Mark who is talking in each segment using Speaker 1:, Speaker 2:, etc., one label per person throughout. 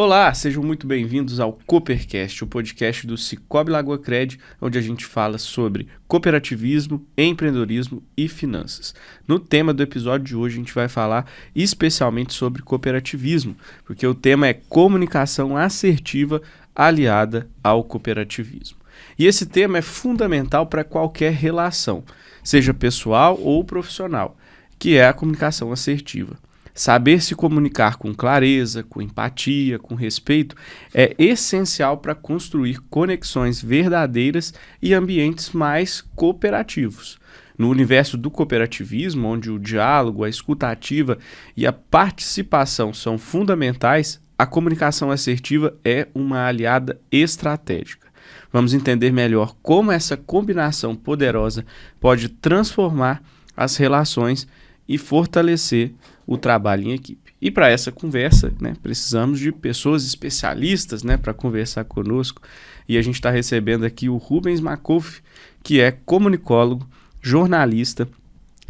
Speaker 1: Olá, sejam muito bem-vindos ao Coopercast, o podcast do Cicobi Lagoa Cred, onde a gente fala sobre cooperativismo, empreendedorismo e finanças. No tema do episódio de hoje, a gente vai falar especialmente sobre cooperativismo, porque o tema é comunicação assertiva aliada ao cooperativismo. E esse tema é fundamental para qualquer relação, seja pessoal ou profissional, que é a comunicação assertiva. Saber se comunicar com clareza, com empatia, com respeito é essencial para construir conexões verdadeiras e ambientes mais cooperativos. No universo do cooperativismo, onde o diálogo, a escuta ativa e a participação são fundamentais, a comunicação assertiva é uma aliada estratégica. Vamos entender melhor como essa combinação poderosa pode transformar as relações e fortalecer o trabalho em equipe. E para essa conversa, precisamos de pessoas especialistas para conversar conosco. E a gente está recebendo aqui o Rubens Makoff, que é comunicólogo, jornalista,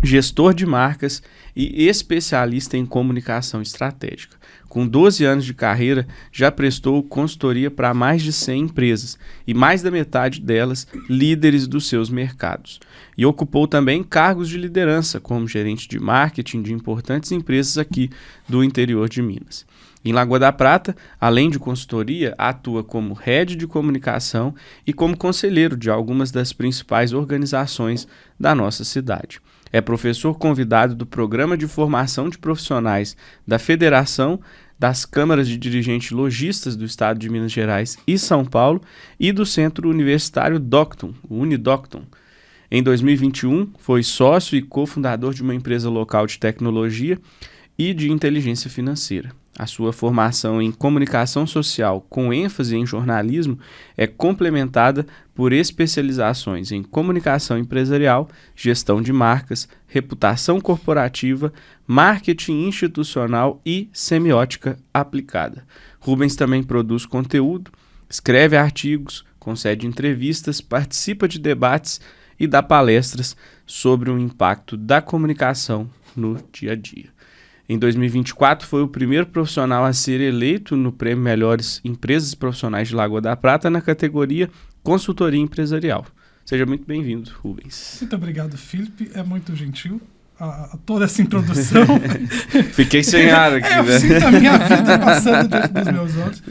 Speaker 1: gestor de marcas e especialista em comunicação estratégica. Com 12 anos de carreira, já prestou consultoria para mais de 100 empresas e mais da metade delas líderes dos seus mercados. E ocupou também cargos de liderança, como gerente de marketing de importantes empresas aqui do interior de Minas. Em Lagoa da Prata, além de consultoria, atua como head de comunicação e como conselheiro de algumas das principais organizações da nossa cidade. É professor convidado do Programa de Formação de Profissionais da Federação das Câmaras de Dirigentes Logistas do Estado de Minas Gerais e São Paulo e do Centro Universitário Docton, o Unidocton. Em 2021, foi sócio e cofundador de uma empresa local de tecnologia e de inteligência financeira. A sua formação em comunicação social, com ênfase em jornalismo, é complementada por especializações em comunicação empresarial, gestão de marcas, reputação corporativa, marketing institucional e semiótica aplicada. Rubens também produz conteúdo, escreve artigos, concede entrevistas, participa de debates e dá palestras sobre o impacto da comunicação no dia a dia. Em 2024, foi o primeiro profissional a ser eleito no Prêmio Melhores Empresas Profissionais de Lagoa da Prata na categoria Consultoria Empresarial. Seja muito bem-vindo, Rubens.
Speaker 2: Muito obrigado, Felipe. É muito gentil toda essa introdução.
Speaker 1: Fiquei sem ar aqui,
Speaker 2: Eu sinto a minha vida passando diante dos meus olhos.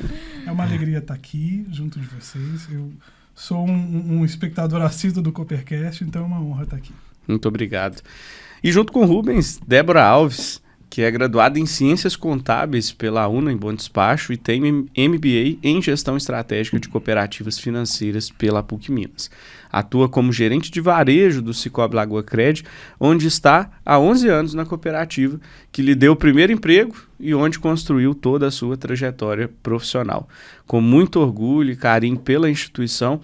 Speaker 2: É uma alegria estar aqui, junto de vocês. Eu sou um espectador assíduo do Coopercast, então é uma honra estar aqui.
Speaker 1: Muito obrigado. E junto com o Rubens, Débora Alves, que é graduada em Ciências Contábeis pela UNA em Bom Despacho e tem MBA em Gestão Estratégica de Cooperativas Financeiras pela PUC Minas. Atua como gerente de varejo do Cicobi Lagoa Cred, onde está há 11 anos na cooperativa, que lhe deu o primeiro emprego e onde construiu toda a sua trajetória profissional. Com muito orgulho e carinho pela instituição,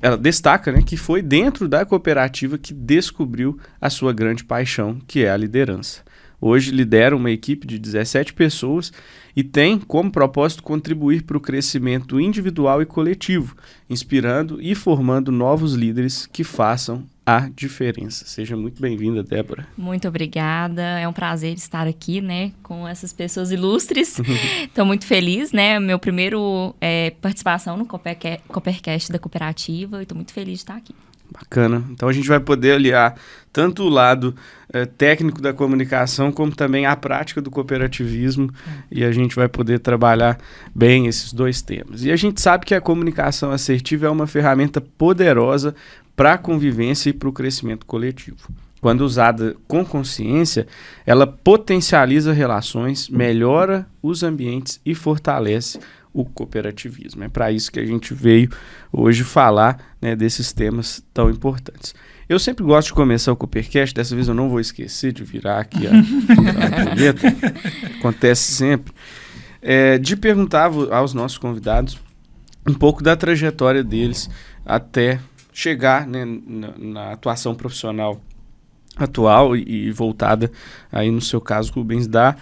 Speaker 1: ela destaca que foi dentro da cooperativa que descobriu a sua grande paixão, que é a liderança. Hoje lidera uma equipe de 17 pessoas e tem como propósito contribuir para o crescimento individual e coletivo, inspirando e formando novos líderes que façam a diferença. Seja muito bem-vinda, Débora.
Speaker 3: Muito obrigada. É um prazer estar aqui, com essas pessoas ilustres. Estou muito feliz, Meu primeiro participação no Coopercast da cooperativa. Estou muito feliz de estar aqui.
Speaker 1: Bacana. Então a gente vai poder aliar tanto o lado técnico da comunicação como também a prática do cooperativismo e a gente vai poder trabalhar bem esses dois temas. E a gente sabe que a comunicação assertiva é uma ferramenta poderosa para a convivência e para o crescimento coletivo. Quando usada com consciência, ela potencializa relações, melhora os ambientes e fortalece o cooperativismo. É para isso que a gente veio hoje falar desses temas tão importantes. Eu sempre gosto de começar o Coopercast, dessa vez eu não vou esquecer de virar aqui a boleta, acontece sempre, de perguntar aos nossos convidados um pouco da trajetória deles até chegar na atuação profissional atual e voltada, aí no seu caso, Rubens, da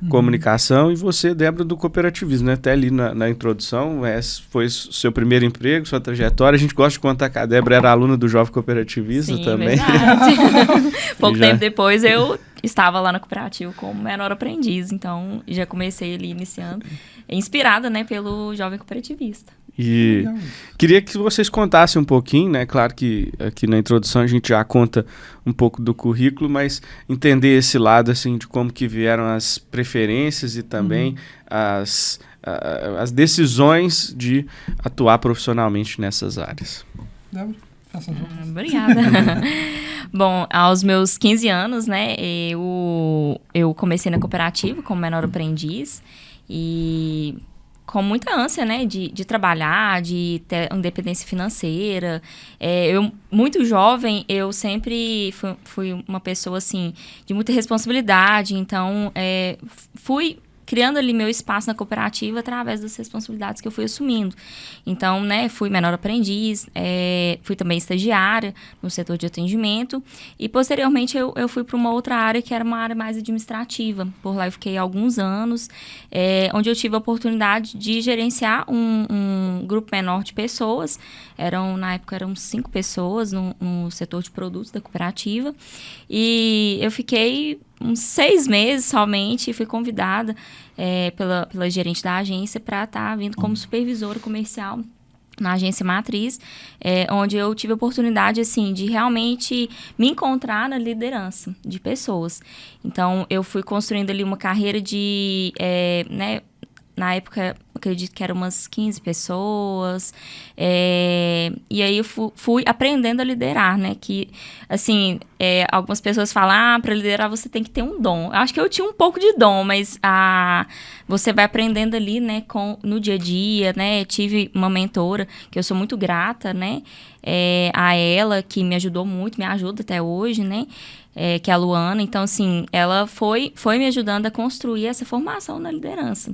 Speaker 1: comunicação, e você, Débora, do cooperativismo, né? Até ali na introdução, foi seu primeiro emprego, sua trajetória. A gente gosta de contar que a Débora era aluna do Jovem Cooperativista.
Speaker 3: Sim,
Speaker 1: também.
Speaker 3: Pouco tempo depois eu estava lá na cooperativa como menor aprendiz, então já comecei ali iniciando, inspirada, né, pelo Jovem Cooperativista.
Speaker 1: E queria que vocês contassem um pouquinho, né? Claro que aqui na introdução a gente já conta um pouco do currículo, mas entender esse lado, assim, de como que vieram as preferências e também as decisões de atuar profissionalmente nessas áreas.
Speaker 2: Débora, faça a
Speaker 3: Obrigada. Bom, aos meus 15 anos, né, eu comecei na cooperativa como menor aprendiz e com muita ânsia, né, de trabalhar, de ter independência financeira. Eu, muito jovem, eu sempre fui uma pessoa, assim, de muita responsabilidade. Então, fui criando ali meu espaço na cooperativa através das responsabilidades que eu fui assumindo. Então, né, fui menor aprendiz, fui também estagiária no setor de atendimento e, posteriormente, eu fui para uma outra área que era uma área mais administrativa. Por lá eu fiquei alguns anos, onde eu tive a oportunidade de gerenciar um grupo menor de pessoas. Na época, eram 5 pessoas no setor de produtos da cooperativa. E eu fiquei uns 6 meses somente e fui convidada pela gerente da agência para estar vindo como supervisora comercial na agência matriz, onde eu tive a oportunidade, assim, de realmente me encontrar na liderança de pessoas. Então, eu fui construindo ali uma carreira de, né, na época, acredito que eram umas 15 pessoas, e aí eu fui aprendendo a liderar, né, que, assim, algumas pessoas falam, para liderar você tem que ter um dom. Eu acho que eu tinha um pouco de dom, mas você vai aprendendo ali, né, no dia a dia, né, tive uma mentora, que eu sou muito grata, né, a ela, que me ajudou muito, me ajuda até hoje, né, que é a Luana. Então, assim, ela foi me ajudando a construir essa formação na liderança.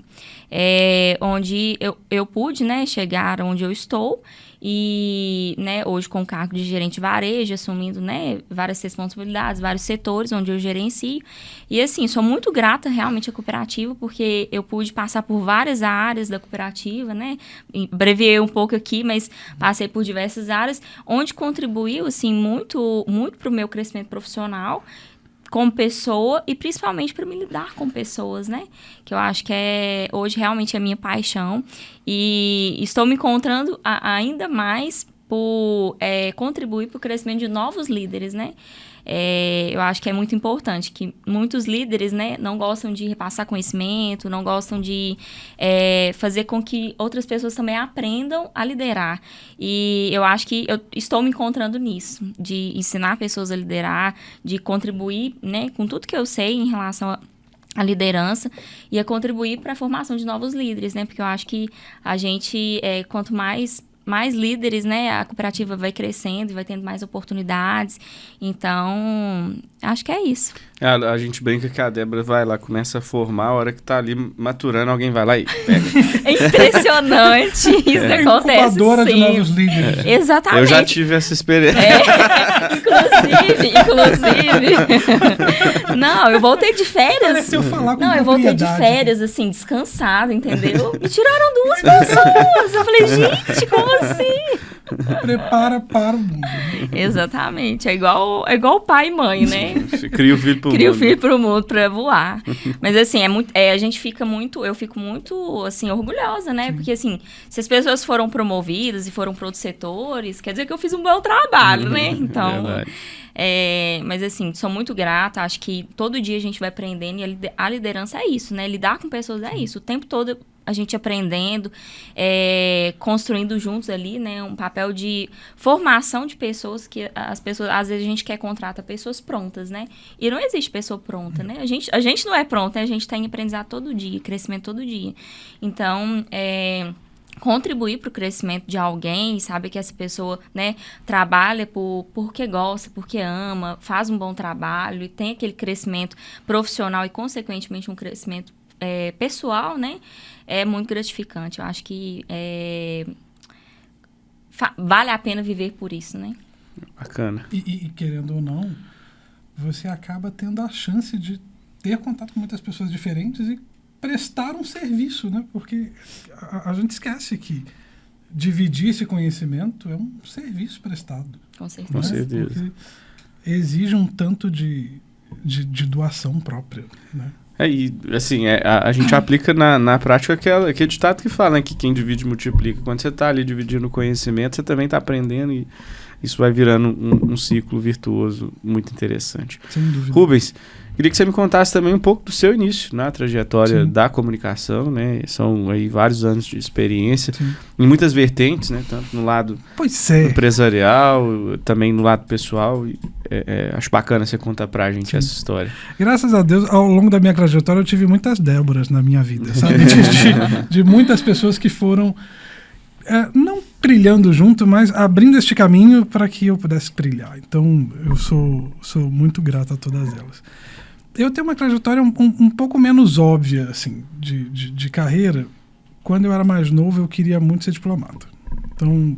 Speaker 3: Onde eu pude, né, chegar onde eu estou e, né, hoje com o cargo de gerente de varejo, assumindo, né, várias responsabilidades, vários setores onde eu gerencio. E, assim, sou muito grata realmente à cooperativa, porque eu pude passar por várias áreas da cooperativa, né, abreviei um pouco aqui, mas passei por diversas áreas, onde contribuiu, assim, muito, muito para o meu crescimento profissional, como pessoa e principalmente para me lidar com pessoas, né? Que eu acho que hoje realmente é a minha paixão. E estou me encontrando ainda mais por contribuir para o crescimento de novos líderes, né? Eu acho que é muito importante que muitos líderes, né, não gostam de repassar conhecimento, não gostam de fazer com que outras pessoas também aprendam a liderar. E eu acho que eu estou me encontrando nisso, de ensinar pessoas a liderar, de contribuir, né, com tudo que eu sei em relação a liderança e a contribuir para a formação de novos líderes, né? Porque eu acho que a gente, quanto mais líderes, né, a cooperativa vai crescendo e vai tendo mais oportunidades. Então, acho que é isso.
Speaker 1: A gente brinca que a Débora vai lá, começa a formar, a hora que tá ali maturando, alguém vai lá e pega.
Speaker 3: É impressionante, isso acontece
Speaker 2: incubadora
Speaker 3: sim.
Speaker 2: de novos líderes.
Speaker 3: Exatamente.
Speaker 1: Eu já tive essa experiência.
Speaker 3: Inclusive. Não, eu voltei de férias.
Speaker 2: Pareceu falar com
Speaker 3: Não, eu voltei de
Speaker 2: propriedade.
Speaker 3: férias, assim, descansada, entendeu? Me tiraram 2 pessoas. Eu falei, gente, como assim?
Speaker 2: Prepara para o mundo.
Speaker 3: Exatamente. É igual pai e mãe, né?
Speaker 1: Você cria o filho pro mundo.
Speaker 3: Cria o filho pro mundo pra voar. Mas, assim, a gente fica muito... Eu fico muito, assim, orgulhosa, né? Porque, assim, se as pessoas foram promovidas e foram para outros setores, quer dizer que eu fiz um bom trabalho, né? Então... mas, assim, sou muito grata. Acho que todo dia a gente vai aprendendo e a liderança é isso, né? Lidar com pessoas é isso. O tempo todo a gente aprendendo, construindo juntos ali, né? Um papel de formação de pessoas que as pessoas... Às vezes a gente quer contratar pessoas prontas, né? E não existe pessoa pronta, né? A gente não é pronta, né? A gente tem aprendizado todo dia, crescimento todo dia. Então, contribuir para o crescimento de alguém, sabe que essa pessoa, né, trabalha porque gosta, porque ama, faz um bom trabalho e tem aquele crescimento profissional e, consequentemente, um crescimento pessoal, né, é muito gratificante. Eu acho que vale a pena viver por isso, né?
Speaker 1: Bacana.
Speaker 2: E querendo ou não, você acaba tendo a chance de ter contato com muitas pessoas diferentes e prestar um serviço, né? Porque a gente esquece que dividir esse conhecimento é um serviço prestado.
Speaker 3: Com certeza.
Speaker 1: Com certeza.
Speaker 2: Porque exige um tanto de doação própria, né?
Speaker 1: E assim, a gente aplica na prática aquele ditado que fala, né, que quem divide multiplica. Quando você está ali dividindo o conhecimento, você também está aprendendo e isso vai virando um ciclo virtuoso muito interessante.
Speaker 2: Sem dúvida.
Speaker 1: Rubens, queria que você me contasse também um pouco do seu início na trajetória
Speaker 2: Sim.
Speaker 1: da comunicação, né? São aí vários anos de experiência,
Speaker 2: Sim.
Speaker 1: em muitas vertentes, né? Tanto no lado
Speaker 2: Pois é.
Speaker 1: empresarial, também no lado pessoal. Acho bacana você contar pra gente
Speaker 2: Sim.
Speaker 1: essa história.
Speaker 2: Graças a Deus, ao longo da minha trajetória, eu tive muitas Déboras na minha vida, sabe? De muitas pessoas que foram, não trilhando junto, mas abrindo este caminho para que eu pudesse trilhar. Então, eu sou muito grato a todas elas. Eu tenho uma trajetória um pouco menos óbvia, assim, de carreira. Quando eu era mais novo, eu queria muito ser diplomata. Então,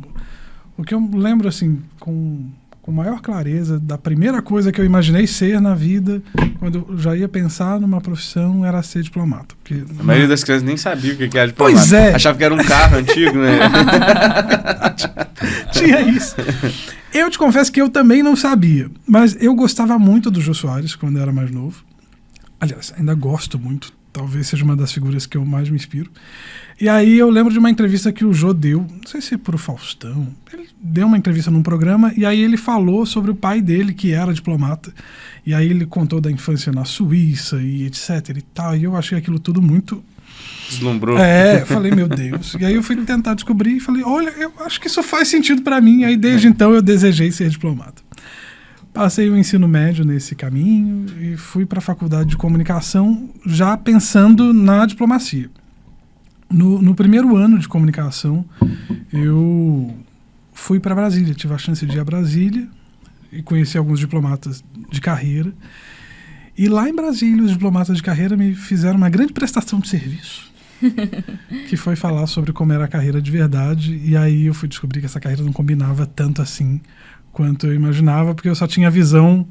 Speaker 2: o que eu lembro, assim, com maior clareza, da primeira coisa que eu imaginei ser na vida, quando eu já ia pensar numa profissão, era ser diplomata. Porque
Speaker 1: A maioria das crianças nem sabia o que era diplomata.
Speaker 2: Pois é.
Speaker 1: Achava que era um carro antigo, né?
Speaker 2: Tinha isso. Eu te confesso que eu também não sabia, mas eu gostava muito do Jô Soares quando eu era mais novo. Aliás, ainda gosto muito. Talvez seja uma das figuras que eu mais me inspiro. E aí eu lembro de uma entrevista que o Jô deu, não sei se é pro Faustão, ele deu uma entrevista num programa e aí ele falou sobre o pai dele, que era diplomata. E aí ele contou da infância na Suíça e etc e tal. E eu achei aquilo tudo muito...
Speaker 1: Deslumbrou.
Speaker 2: Falei, meu Deus. E aí eu fui tentar descobrir e falei, olha, eu acho que isso faz sentido para mim. E aí desde então eu desejei ser diplomata. Passei o ensino médio nesse caminho e fui para a faculdade de comunicação já pensando na diplomacia. No primeiro ano de comunicação, eu fui para Brasília, tive a chance de ir a Brasília e conheci alguns diplomatas de carreira. E lá em Brasília, os diplomatas de carreira me fizeram uma grande prestação de serviço, que foi falar sobre como era a carreira de verdade. E aí eu fui descobrir que essa carreira não combinava tanto assim quanto eu imaginava, porque eu só tinha a visão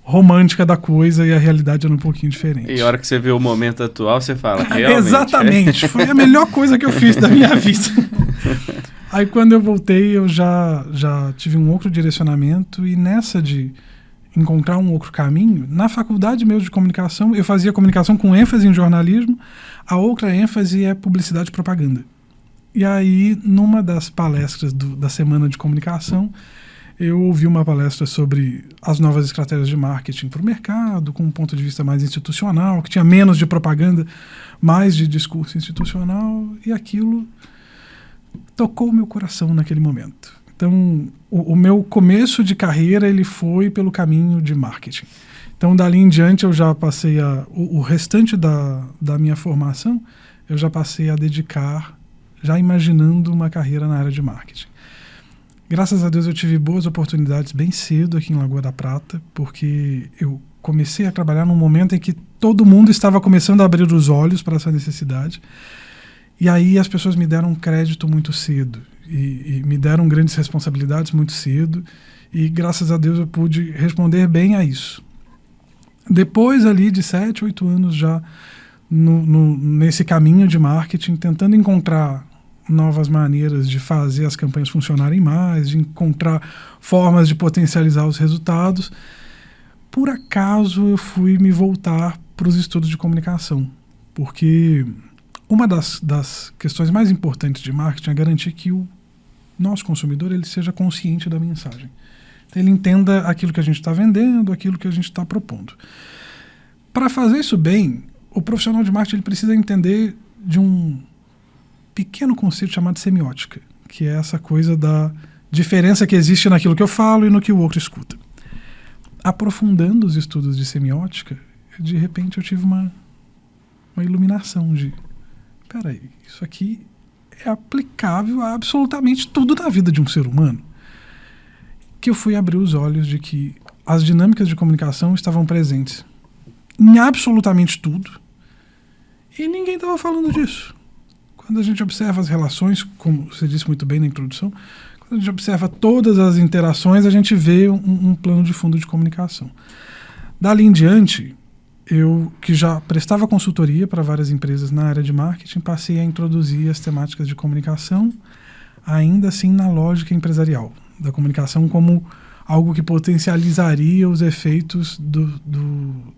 Speaker 2: romântica da coisa e a realidade era um pouquinho diferente.
Speaker 1: E a hora que você vê o momento atual, você fala, realmente.
Speaker 2: Exatamente, foi a melhor coisa que eu fiz da minha vida. Aí quando eu voltei, eu já tive um outro direcionamento e nessa de encontrar um outro caminho, na faculdade mesmo de comunicação, eu fazia comunicação com ênfase em jornalismo, a outra ênfase é publicidade e propaganda. E aí, numa das palestras da Semana de Comunicação, eu ouvi uma palestra sobre as novas estratégias de marketing para o mercado, com um ponto de vista mais institucional, que tinha menos de propaganda, mais de discurso institucional, e aquilo tocou o meu coração naquele momento. Então, o meu começo de carreira ele foi pelo caminho de marketing. Então, dali em diante, eu já passei o restante da minha formação, eu já passei a dedicar, já imaginando uma carreira na área de marketing. Graças a Deus eu tive boas oportunidades bem cedo aqui em Lagoa da Prata, porque eu comecei a trabalhar num momento em que todo mundo estava começando a abrir os olhos para essa necessidade. E aí as pessoas me deram crédito muito cedo e me deram grandes responsabilidades muito cedo e graças a Deus eu pude responder bem a isso. Depois ali de 7, 8 anos já nesse caminho de marketing, tentando encontrar novas maneiras de fazer as campanhas funcionarem mais, de encontrar formas de potencializar os resultados. Por acaso eu fui me voltar para os estudos de comunicação, porque uma das questões mais importantes de marketing é garantir que o nosso consumidor ele seja consciente da mensagem. Então, ele entenda aquilo que a gente está vendendo, aquilo que a gente está propondo. Para fazer isso bem, o profissional de marketing ele precisa entender de um pequeno conceito chamado semiótica, que é essa coisa da diferença que existe naquilo que eu falo e no que o outro escuta. Aprofundando os estudos de semiótica, de repente eu tive uma iluminação de peraí, isso aqui é aplicável a absolutamente tudo na vida de um ser humano. Que eu fui abrir os olhos de que as dinâmicas de comunicação estavam presentes em absolutamente tudo e ninguém estava falando disso. Quando a gente observa as relações, como você disse muito bem na introdução, quando a gente observa todas as interações, a gente vê um plano de fundo de comunicação. Dali em diante, eu, que já prestava consultoria para várias empresas na área de marketing, passei a introduzir as temáticas de comunicação, ainda assim na lógica empresarial, da comunicação como algo que potencializaria os efeitos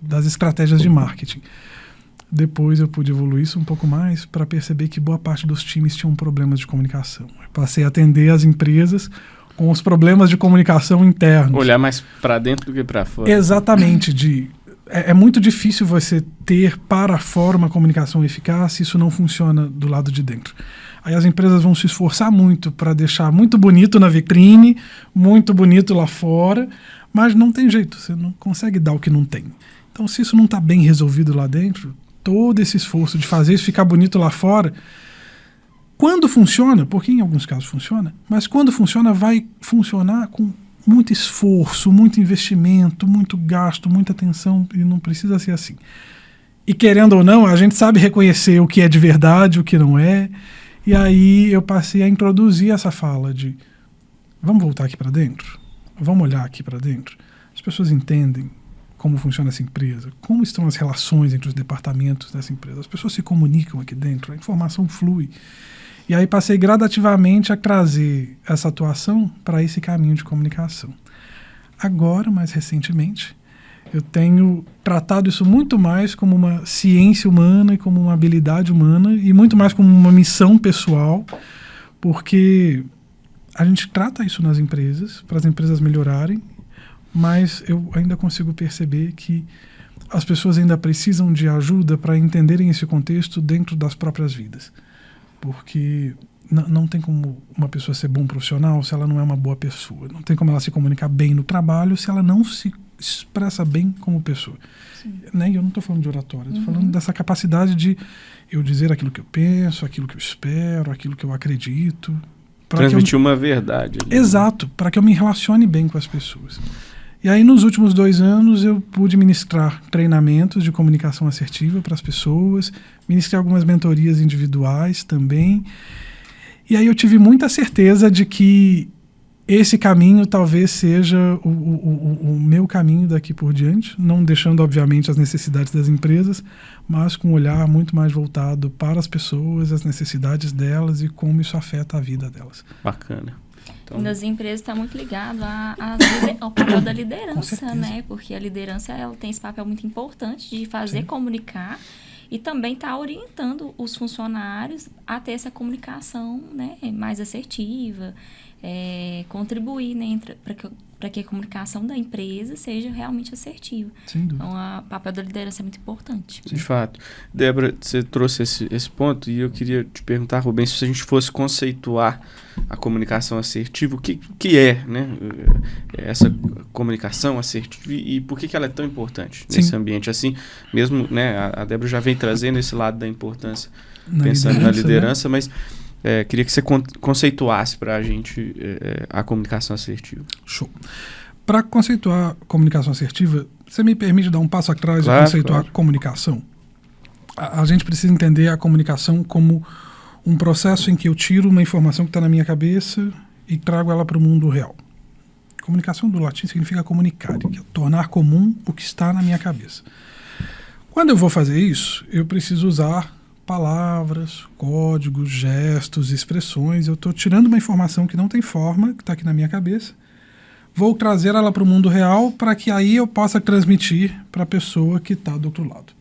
Speaker 2: das estratégias de marketing. Depois eu pude evoluir isso um pouco mais para perceber que boa parte dos times tinham problemas de comunicação. Eu passei a atender as empresas com os problemas de comunicação internos.
Speaker 1: Olhar mais para dentro do que para fora.
Speaker 2: Exatamente. É muito difícil você ter para fora uma comunicação eficaz se isso não funciona do lado de dentro. Aí as empresas vão se esforçar muito para deixar muito bonito na vitrine, muito bonito lá fora, mas não tem jeito, você não consegue dar o que não tem. Então, se isso não está bem resolvido lá dentro, todo esse esforço de fazer isso ficar bonito lá fora, quando funciona, porque em alguns casos funciona, mas quando funciona, vai funcionar com muito esforço, muito investimento, muito gasto, muita atenção, e não precisa ser assim. E querendo ou não, a gente sabe reconhecer o que é de verdade, o que não é. E aí eu passei a introduzir essa fala de vamos voltar aqui para dentro? Vamos olhar aqui para dentro? As pessoas entendem como funciona essa empresa, como estão as relações entre os departamentos dessa empresa. As pessoas se comunicam aqui dentro, a informação flui. E aí passei gradativamente a trazer essa atuação para esse caminho de comunicação. Agora, mais recentemente, eu tenho tratado isso muito mais como uma ciência humana e como uma habilidade humana e muito mais como uma missão pessoal, porque a gente trata isso nas empresas, para as empresas melhorarem, mas eu ainda consigo perceber que as pessoas ainda precisam de ajuda para entenderem esse contexto dentro das próprias vidas. Porque não tem como uma pessoa ser bom profissional se ela não é uma boa pessoa. Não tem como ela se comunicar bem no trabalho se ela não se expressa bem como pessoa. Né? E eu não estou falando de oratória, estou falando dessa capacidade de eu dizer aquilo que eu penso, aquilo que eu espero, aquilo que eu acredito.
Speaker 1: Transmitir uma verdade. Ali.
Speaker 2: Exato, para que eu me relacione bem com as pessoas. E aí, nos últimos 2 anos, eu pude ministrar treinamentos de comunicação assertiva para as pessoas, ministrei algumas mentorias individuais também. E aí eu tive muita certeza de que esse caminho talvez seja o meu caminho daqui por diante, não deixando, obviamente, as necessidades das empresas, mas com um olhar muito mais voltado para as pessoas, as necessidades delas e como isso afeta a vida delas.
Speaker 1: Bacana.
Speaker 3: Então, das empresas está muito ligado ao papel da liderança, né? Porque a liderança ela tem esse papel muito importante de fazer comunicar e também está orientando os funcionários a ter essa comunicação, né, mais assertiva, contribuir, né, para que a comunicação da empresa seja realmente assertiva.
Speaker 2: Sem dúvida.
Speaker 3: Então, o papel da liderança é muito importante.
Speaker 1: De fato. Débora, você trouxe esse ponto e eu queria te perguntar, Rubens, se a gente fosse conceituar a comunicação assertiva, o que é, né, essa comunicação assertiva e por que ela é tão importante nesse ambiente assim, mesmo, né, a Débora já vem trazendo esse lado da importância, pensando na liderança, né? Mas queria que você conceituasse para a gente a comunicação assertiva. Show.
Speaker 2: Para conceituar a comunicação assertiva, você me permite dar um passo atrás e conceituar a comunicação? A gente precisa entender a comunicação como um processo em que eu tiro uma informação que está na minha cabeça e trago ela para o mundo real. Comunicação do latim significa comunicare, que é tornar comum o que está na minha cabeça. Quando eu vou fazer isso, eu preciso usar palavras, códigos, gestos, expressões. Eu estou tirando uma informação que não tem forma, que está aqui na minha cabeça, vou trazer ela para o mundo real para que aí eu possa transmitir para a pessoa que está do outro lado.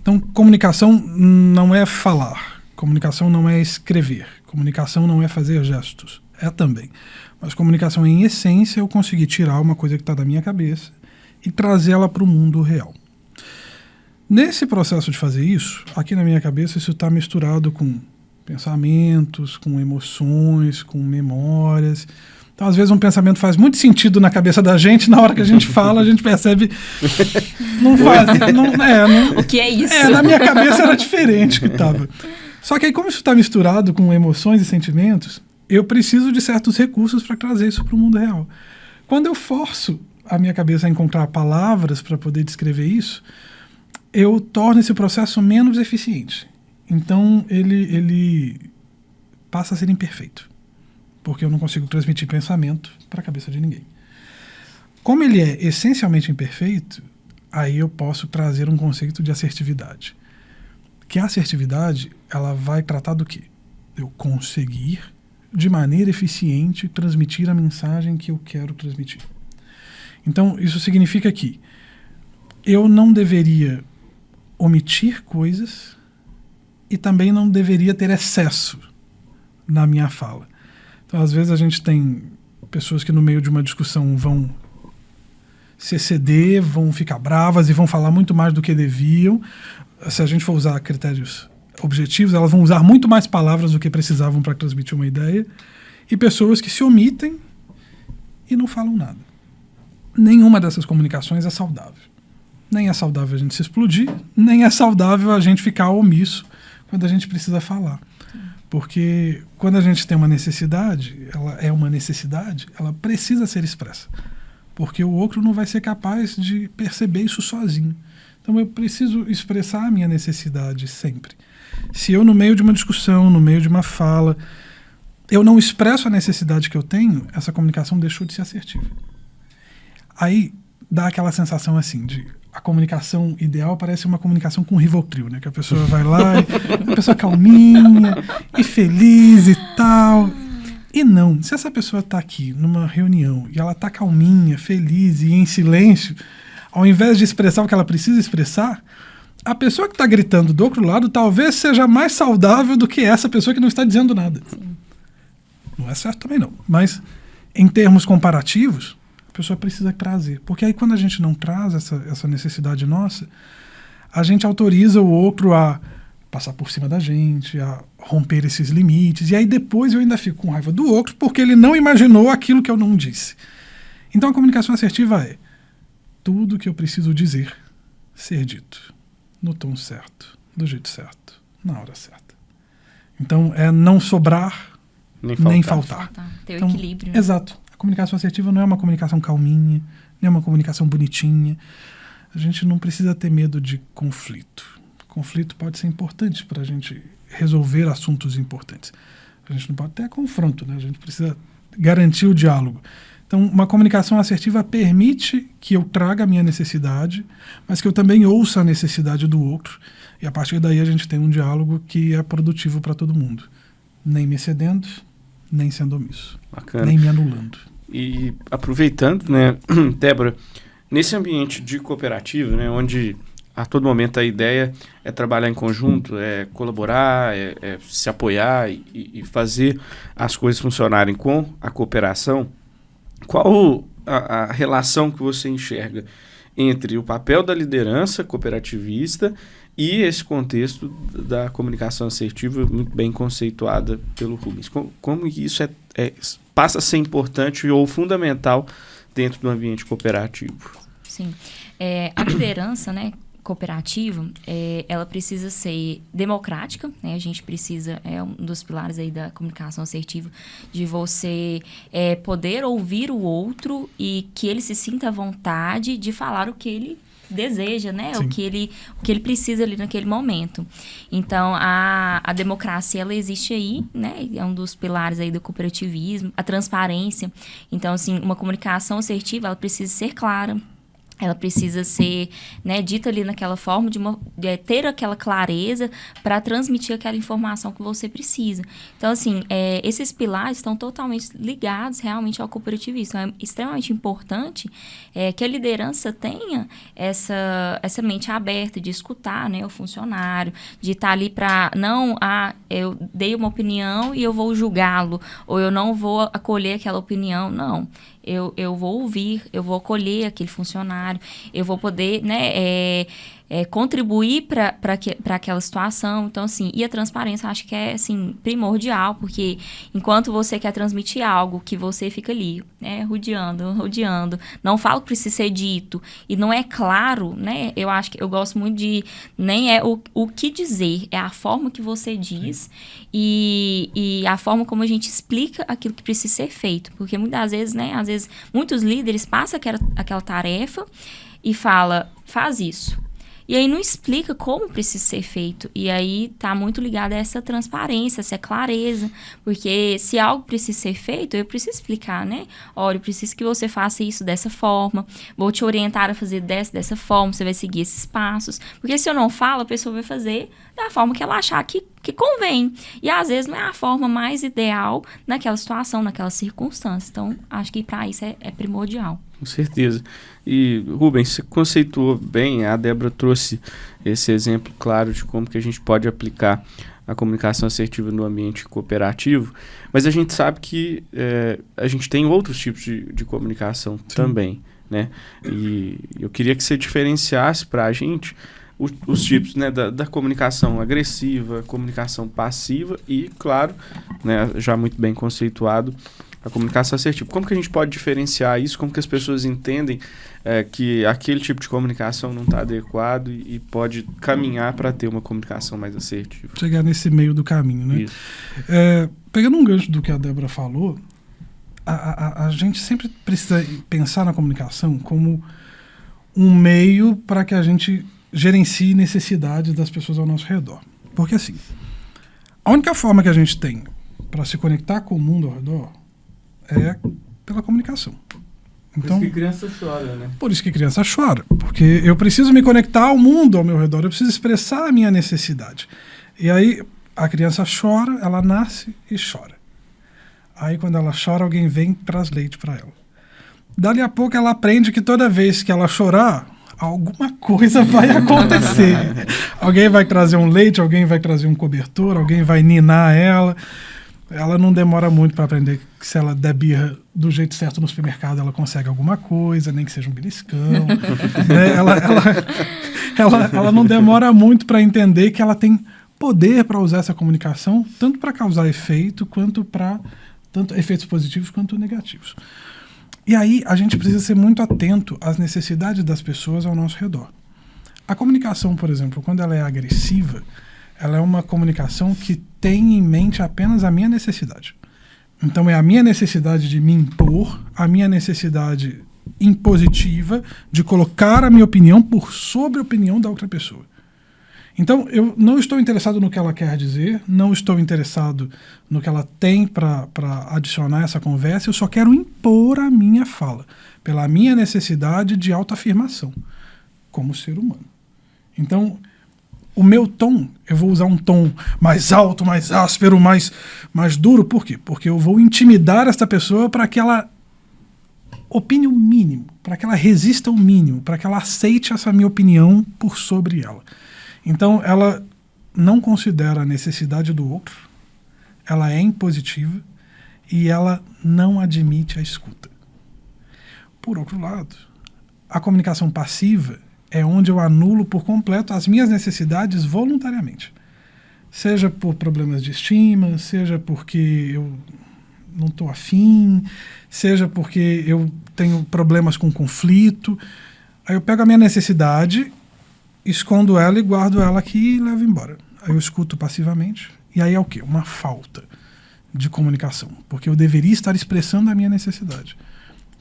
Speaker 2: Então, comunicação não é falar, comunicação não é escrever, comunicação não é fazer gestos, é também. Mas comunicação, em essência, eu conseguir tirar uma coisa que está da minha cabeça e trazê-la para o mundo real. Nesse processo de fazer isso, aqui na minha cabeça, isso está misturado com pensamentos, com emoções, com memórias. Então, às vezes, um pensamento faz muito sentido na cabeça da gente, na hora que a gente fala, a gente percebe... Não faz...
Speaker 3: O que é isso?
Speaker 2: Na minha cabeça era diferente que estava. Só que aí, como isso está misturado com emoções e sentimentos, eu preciso de certos recursos para trazer isso para o mundo real. Quando eu forço a minha cabeça a encontrar palavras para poder descrever isso, eu torno esse processo menos eficiente. Então, ele passa a ser imperfeito, porque eu não consigo transmitir pensamento para a cabeça de ninguém. Como ele é essencialmente imperfeito, aí eu posso trazer um conceito de assertividade. Que a assertividade, ela vai tratar do quê? Eu conseguir, de maneira eficiente, transmitir a mensagem que eu quero transmitir. Então, isso significa que eu não deveria omitir coisas e também não deveria ter excesso na minha fala. Então, às vezes, a gente tem pessoas que no meio de uma discussão vão se exceder, vão ficar bravas e vão falar muito mais do que deviam. Se a gente for usar critérios objetivos, elas vão usar muito mais palavras do que precisavam para transmitir uma ideia. E pessoas que se omitem e não falam nada. Nenhuma dessas comunicações é saudável. Nem é saudável a gente se explodir, nem é saudável a gente ficar omisso quando a gente precisa falar. Porque quando a gente tem uma necessidade, ela é uma necessidade, ela precisa ser expressa. Porque o outro não vai ser capaz de perceber isso sozinho. Então eu preciso expressar a minha necessidade sempre. Se eu, no meio de uma discussão, no meio de uma fala, eu não expresso a necessidade que eu tenho, essa comunicação deixou de ser assertiva. Aí dá aquela sensação assim de... A comunicação ideal parece uma comunicação com Rivotril, né? Que a pessoa vai lá, a pessoa calminha e feliz e tal. E não, se essa pessoa está aqui numa reunião e ela está calminha, feliz e em silêncio, ao invés de expressar o que ela precisa expressar, a pessoa que está gritando do outro lado talvez seja mais saudável do que essa pessoa que não está dizendo nada. Sim. Não é certo também não, mas em termos comparativos, a pessoa precisa trazer. Porque aí quando a gente não traz essa necessidade nossa, a gente autoriza o outro a passar por cima da gente, a romper esses limites. E aí depois eu ainda fico com raiva do outro porque ele não imaginou aquilo que eu não disse. Então a comunicação assertiva é tudo que eu preciso dizer, ser dito, no tom certo, do jeito certo, na hora certa. Então é não sobrar, nem faltar.
Speaker 3: Ter
Speaker 2: então,
Speaker 3: equilíbrio. Né?
Speaker 2: Exato. A comunicação assertiva não é uma comunicação calminha, nem é uma comunicação bonitinha. A gente não precisa ter medo de conflito. Conflito pode ser importante para a gente resolver assuntos importantes. A gente não pode ter confronto, né? A gente precisa garantir o diálogo. Então, uma comunicação assertiva permite que eu traga a minha necessidade, mas que eu também ouça a necessidade do outro. E a partir daí a gente tem um diálogo que é produtivo para todo mundo. Nem me excedendo, nem sendo omisso.
Speaker 1: Bacana.
Speaker 2: Nem me anulando.
Speaker 1: E aproveitando, né, Débora, nesse ambiente de cooperativa, né, onde a todo momento a ideia é trabalhar em conjunto, é colaborar, é se apoiar e fazer as coisas funcionarem com a cooperação, qual a relação que você enxerga entre o papel da liderança cooperativista e esse contexto da comunicação assertiva muito bem conceituada pelo Rubens? Como isso passa a ser importante ou fundamental dentro do ambiente cooperativo?
Speaker 3: Sim. A liderança, né, cooperativa, ela precisa ser democrática, né? A gente precisa, um dos pilares aí da comunicação assertiva, de você poder ouvir o outro e que ele se sinta à vontade de falar o que ele deseja, né? O que ele precisa ali naquele momento. Então, a democracia, ela existe aí, né? É um dos pilares aí do cooperativismo, a transparência. Então, assim, uma comunicação assertiva, ela precisa ser clara, ela precisa ser, né, dita ali naquela forma, de ter aquela clareza para transmitir aquela informação que você precisa. Então, assim, esses pilares estão totalmente ligados realmente ao cooperativismo. Então, é extremamente importante que a liderança tenha essa mente aberta de escutar, né, o funcionário, de estar ali para eu dei uma opinião e eu vou julgá-lo, ou eu não vou acolher aquela opinião. Não. Eu vou ouvir, eu vou acolher aquele funcionário, eu vou poder, né, contribuir para aquela situação. Então, assim, e a transparência, acho que é, assim, primordial, porque enquanto você quer transmitir algo que você fica ali, né, rodeando, não fala o que precisa ser dito, e não é claro, né, eu acho que eu gosto muito de, nem é o que dizer, é a forma que você diz e a forma como a gente explica aquilo que precisa ser feito, porque muitas vezes, né, muitos líderes passam aquela tarefa e fala, faz isso. E aí não explica como precisa ser feito. E aí tá muito ligado a essa transparência, essa clareza. Porque se algo precisa ser feito, eu preciso explicar, né? Olha, eu preciso que você faça isso dessa forma. Vou te orientar a fazer dessa forma. Você vai seguir esses passos. Porque se eu não falo, a pessoa vai fazer da forma que ela achar que convém. E às vezes não é a forma mais ideal naquela situação, naquela circunstância. Então, acho que para isso é primordial.
Speaker 1: Com certeza. E, Rubens, você conceituou bem, a Débora trouxe esse exemplo claro de como que a gente pode aplicar a comunicação assertiva no ambiente cooperativo, mas a gente sabe que a gente tem outros tipos de comunicação também, né? E eu queria que você diferenciasse para a gente os tipos, né, da comunicação agressiva, comunicação passiva e, claro, né, já muito bem conceituado, a comunicação assertiva. Como que a gente pode diferenciar isso? Como que as pessoas entendem que aquele tipo de comunicação não está adequado e pode caminhar para ter uma comunicação mais assertiva?
Speaker 2: Chegar nesse meio do caminho, né?
Speaker 1: Isso.
Speaker 2: Pegando um gancho do que a Débora falou, a gente sempre precisa pensar na comunicação como um meio para que a gente gerencie necessidades das pessoas ao nosso redor. Porque assim, a única forma que a gente tem para se conectar com o mundo ao redor é pela comunicação. Então,
Speaker 1: por isso que criança chora, né?
Speaker 2: Por isso que criança chora. Porque eu preciso me conectar ao mundo ao meu redor, eu preciso expressar a minha necessidade. E aí a criança chora, ela nasce e chora. Aí quando ela chora, alguém vem e traz leite para ela. Dali a pouco ela aprende que toda vez que ela chorar, alguma coisa vai acontecer. Alguém vai trazer um leite, alguém vai trazer um cobertor, alguém vai ninar ela. Ela não demora muito para aprender que se ela der birra do jeito certo no supermercado, ela consegue alguma coisa, nem que seja um beliscão. Né? Ela não demora muito para entender que ela tem poder para usar essa comunicação, tanto para causar efeito, quanto para tanto efeitos positivos quanto negativos. E aí a gente precisa ser muito atento às necessidades das pessoas ao nosso redor. A comunicação, por exemplo, quando ela é agressiva, ela é uma comunicação que tem em mente apenas a minha necessidade. Então é a minha necessidade de me impor, a minha necessidade impositiva de colocar a minha opinião por sobre a opinião da outra pessoa. Então eu não estou interessado no que ela quer dizer, não estou interessado no que ela tem para adicionar essa conversa, eu só quero impor a minha fala, pela minha necessidade de autoafirmação, como ser humano. Então, o meu tom, eu vou usar um tom mais alto, mais áspero, mais duro. Por quê? Porque eu vou intimidar essa pessoa para que ela opine o mínimo, para que ela resista o mínimo, para que ela aceite essa minha opinião por sobre ela. Então, ela não considera a necessidade do outro, ela é impositiva e ela não admite a escuta. Por outro lado, a comunicação passiva é onde eu anulo por completo as minhas necessidades voluntariamente. Seja por problemas de estima, seja porque eu não estou afim, seja porque eu tenho problemas com conflito. Aí eu pego a minha necessidade, escondo ela e guardo ela aqui e levo embora. Aí eu escuto passivamente. E aí é o quê? Uma falta de comunicação. Porque eu deveria estar expressando a minha necessidade.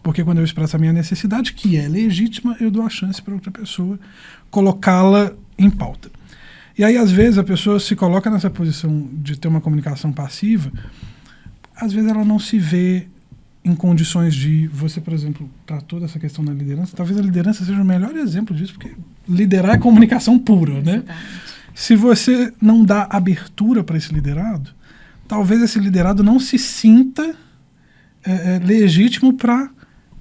Speaker 2: Porque quando eu expresso a minha necessidade, que é legítima, eu dou a chance para outra pessoa colocá-la em pauta. E aí, às vezes, a pessoa se coloca nessa posição de ter uma comunicação passiva, às vezes ela não se vê em condições de... Você, por exemplo, para toda essa questão da liderança, talvez a liderança seja o melhor exemplo disso, porque liderar é comunicação pura, né? Se você não dá abertura para esse liderado, talvez esse liderado não se sinta legítimo para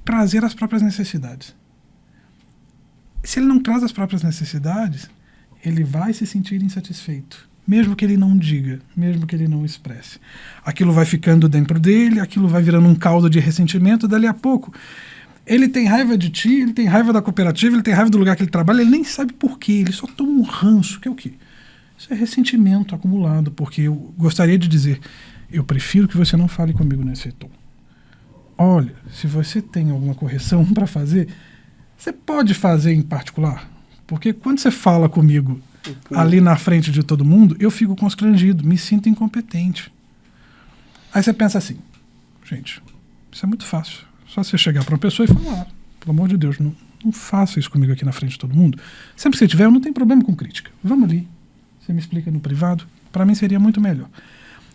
Speaker 2: trazer as próprias necessidades. Se ele não traz as próprias necessidades, ele vai se sentir insatisfeito, mesmo que ele não diga, mesmo que ele não expresse. Aquilo vai ficando dentro dele, aquilo vai virando um caldo de ressentimento, dali a pouco ele tem raiva de ti, ele tem raiva da cooperativa, ele tem raiva do lugar que ele trabalha, ele nem sabe por quê, ele só toma um ranço, que é o quê? Isso é ressentimento acumulado, porque eu gostaria de dizer, eu prefiro que você não fale comigo nesse tom. Olha, se você tem alguma correção para fazer, você pode fazer em particular. Porque quando você fala comigo ali na frente de todo mundo, eu fico constrangido, me sinto incompetente. Aí você pensa assim, gente, isso é muito fácil. Só você chegar para uma pessoa e falar, pelo amor de Deus, não faça isso comigo aqui na frente de todo mundo. Sempre que você tiver, eu não tenho problema com crítica. Vamos ali, você me explica no privado. Para mim seria muito melhor.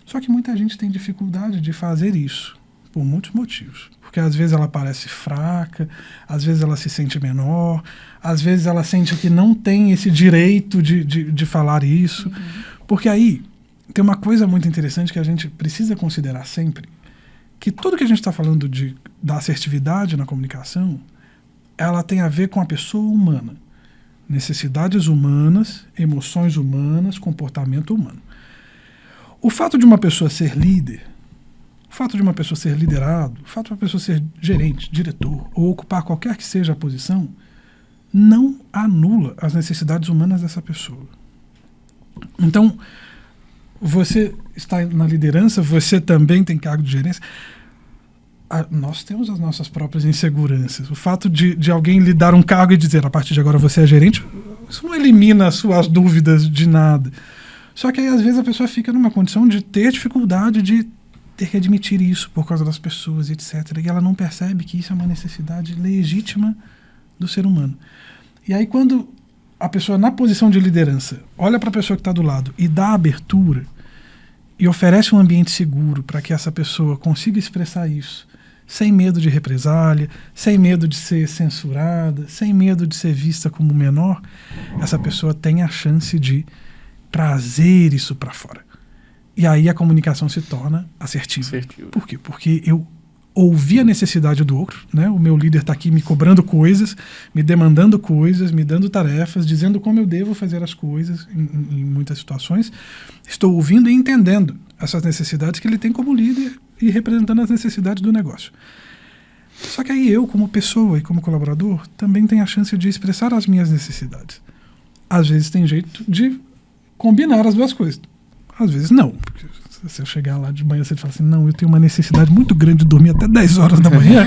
Speaker 2: Só que muita gente tem dificuldade de fazer isso, por muitos motivos. Porque às vezes ela parece fraca, às vezes ela se sente menor, às vezes ela sente que não tem esse direito de falar isso. Porque aí tem uma coisa muito interessante que a gente precisa considerar sempre, que tudo que a gente está falando da assertividade na comunicação, ela tem a ver com a pessoa humana. Necessidades humanas, emoções humanas, comportamento humano. O fato de uma pessoa ser líder, o fato de uma pessoa ser liderado, o fato de uma pessoa ser gerente, diretor, ou ocupar qualquer que seja a posição, não anula as necessidades humanas dessa pessoa. Então, você está na liderança, você também tem cargo de gerência. Nós temos as nossas próprias inseguranças. O fato de alguém lhe dar um cargo e dizer, a partir de agora você é gerente, isso não elimina as suas dúvidas de nada. Só que aí, às vezes, a pessoa fica numa condição de ter dificuldade de ter que admitir isso por causa das pessoas, etc. E ela não percebe que isso é uma necessidade legítima do ser humano. E aí, quando a pessoa, na posição de liderança, olha para a pessoa que está do lado e dá abertura e oferece um ambiente seguro para que essa pessoa consiga expressar isso, sem medo de represália, sem medo de ser censurada, sem medo de ser vista como menor, essa pessoa tem a chance de trazer isso para fora. E aí a comunicação se torna assertiva. Por quê? Porque eu ouvi a necessidade do outro, né? O meu líder está aqui me cobrando coisas, me demandando coisas, me dando tarefas, dizendo como eu devo fazer as coisas em muitas situações. Estou ouvindo e entendendo essas necessidades que ele tem como líder e representando as necessidades do negócio. Só que aí eu, como pessoa e como colaborador, também tenho a chance de expressar as minhas necessidades. Às vezes tem jeito de combinar as duas coisas. Às vezes não. Porque se eu chegar lá de manhã, você fala assim, não, eu tenho uma necessidade muito grande de dormir até 10 horas da manhã.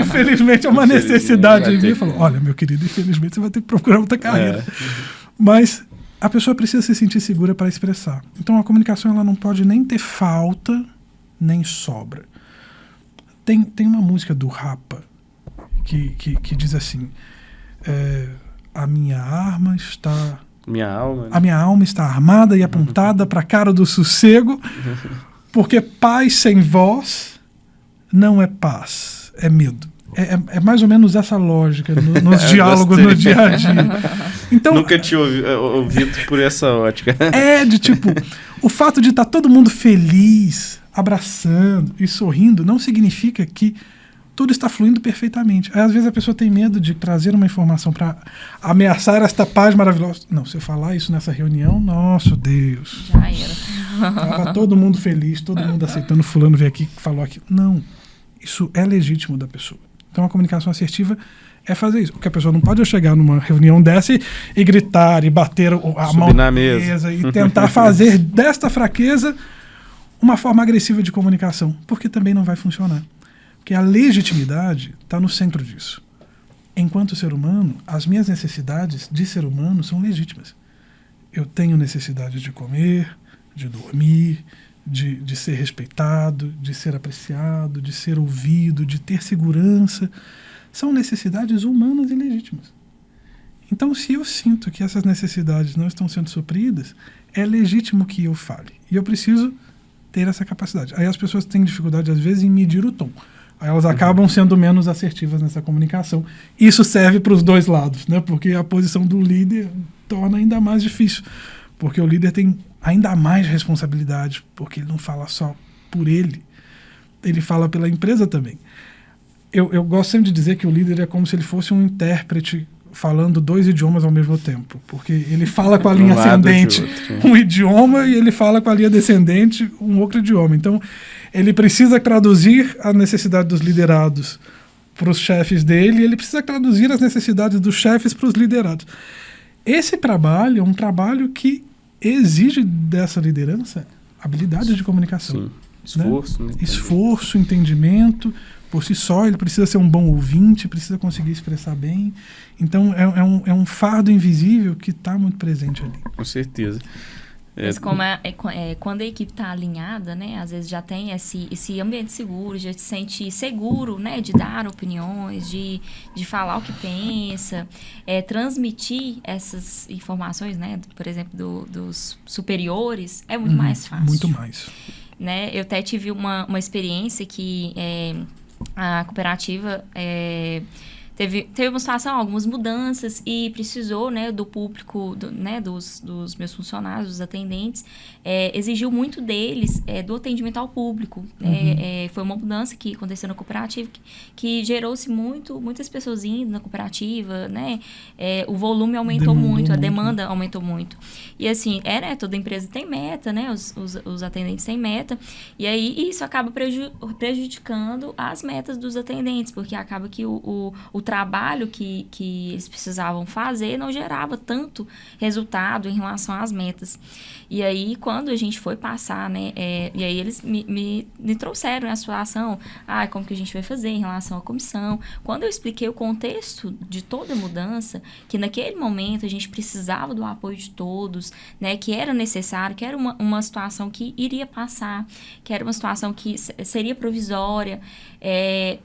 Speaker 2: Infelizmente é uma necessidade em mim. Eu falo, olha, meu querido, infelizmente você vai ter que procurar outra carreira. Mas a pessoa precisa se sentir segura para expressar. Então a comunicação ela não pode nem ter falta, nem sobra. Tem uma música do Rapa que diz assim, a minha arma está... A minha alma está armada e apontada para a cara do sossego, porque paz sem voz não é paz, é medo. É mais ou menos essa lógica nos diálogos no dia a dia. Então,
Speaker 1: nunca tinha ouvido por essa ótica.
Speaker 2: O fato de estar todo mundo feliz, abraçando e sorrindo, não significa que tudo está fluindo perfeitamente. Aí, às vezes a pessoa tem medo de trazer uma informação para ameaçar esta paz maravilhosa. Não, se eu falar isso nessa reunião, nossa Deus.
Speaker 3: Já era.
Speaker 2: Estava todo mundo feliz, todo mundo aceitando, fulano veio aqui, falou aqui. Não, isso é legítimo da pessoa. Então a comunicação assertiva é fazer isso. Porque a pessoa não pode chegar numa reunião dessa e gritar e bater a mão na mesa e tentar fazer desta fraqueza uma forma agressiva de comunicação, porque também não vai funcionar. Porque a legitimidade está no centro disso. Enquanto ser humano, as minhas necessidades de ser humano são legítimas. Eu tenho necessidade de comer, de dormir, de ser respeitado, de ser apreciado, de ser ouvido, de ter segurança. São necessidades humanas e legítimas. Então, se eu sinto que essas necessidades não estão sendo supridas, é legítimo que eu fale. E eu preciso ter essa capacidade. Aí as pessoas têm dificuldade, às vezes, em medir o tom. Aí elas acabam sendo menos assertivas nessa comunicação. Isso serve para os dois lados, né? Porque a posição do líder torna ainda mais difícil. Porque o líder tem ainda mais responsabilidade, porque ele não fala só por ele, ele fala pela empresa também. Eu gosto sempre de dizer que o líder é como se ele fosse um intérprete falando 2 idiomas ao mesmo tempo. Porque ele fala com a linha ascendente um idioma e ele fala com a linha descendente um outro idioma. Então, ele precisa traduzir a necessidade dos liderados para os chefes dele e ele precisa traduzir as necessidades dos chefes para os liderados. Esse trabalho é um trabalho que exige dessa liderança habilidade de comunicação.
Speaker 1: Sim. Esforço.
Speaker 2: Né? Esforço, entendimento. Por si só, ele precisa ser um bom ouvinte, precisa conseguir expressar bem. Então, é um fardo invisível que está muito presente ali.
Speaker 1: Com certeza.
Speaker 3: Mas quando a equipe está alinhada, né, às vezes já tem esse ambiente seguro, já se sente seguro, né, de dar opiniões, de falar o que pensa, transmitir essas informações, né, por exemplo, dos superiores, é muito mais fácil.
Speaker 2: Muito mais.
Speaker 3: Né? Eu até tive uma experiência que a cooperativa teve uma situação, algumas mudanças e precisou, né, do público, né, dos meus funcionários, dos atendentes, exigiu muito deles do atendimento ao público. Foi uma mudança que aconteceu na cooperativa que gerou-se muitas pessoas indo na cooperativa, né? O volume aumentou muito, a demanda aumentou muito. E assim, toda empresa tem meta, né? Os atendentes têm meta. E aí isso acaba prejudicando as metas dos atendentes, porque acaba que o trabalho que eles precisavam fazer não gerava tanto resultado em relação às metas. E aí, quando a gente foi passar, né, e aí eles me trouxeram a situação, como que a gente vai fazer em relação à comissão. Quando eu expliquei o contexto de toda a mudança, que naquele momento a gente precisava do apoio de todos, né, que era necessário, que era uma situação que iria passar, que era uma situação que seria provisória,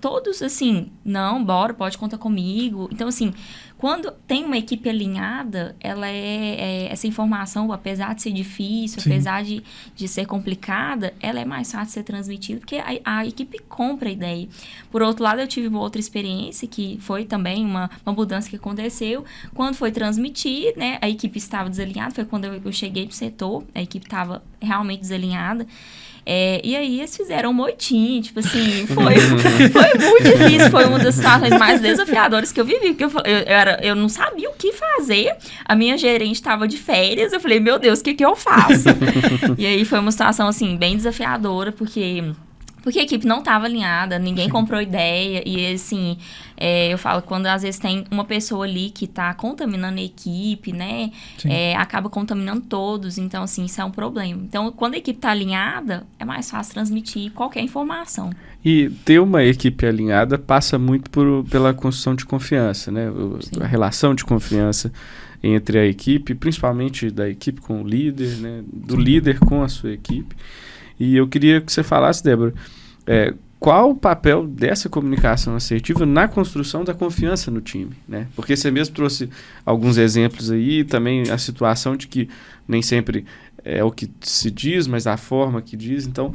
Speaker 3: todos assim, não, bora, pode contar comigo. Então, assim, quando tem uma equipe alinhada, ela essa informação, apesar de ser difícil,
Speaker 2: Sim.
Speaker 3: apesar de ser complicada, ela é mais fácil de ser transmitida, porque a equipe compra a ideia. Por outro lado, eu tive uma outra experiência, que foi também uma mudança que aconteceu. Quando foi transmitir, né, a equipe estava desalinhada, foi quando eu cheguei pro setor, a equipe estava realmente desalinhada. E aí eles fizeram um moitim, tipo assim, foi muito difícil, foi uma das situações mais desafiadoras que eu vivi, porque eu não sabia o que fazer, a minha gerente estava de férias, eu falei, meu Deus, o que eu faço? E aí foi uma situação, assim, bem desafiadora, porque a equipe não estava alinhada, ninguém comprou ideia, e assim, eu falo, quando às vezes tem uma pessoa ali que está contaminando a equipe, né, acaba contaminando todos, então assim, isso é um problema. Então, quando a equipe está alinhada, é mais fácil transmitir qualquer informação.
Speaker 1: E ter uma equipe alinhada passa muito pela construção de confiança, né, a relação de confiança entre a equipe, principalmente da equipe com o líder, né, do líder com a sua equipe. E eu queria que você falasse, Débora, qual o papel dessa comunicação assertiva na construção da confiança no time, né? Porque você mesmo trouxe alguns exemplos aí, também a situação de que nem sempre é o que se diz, mas a forma que diz. Então,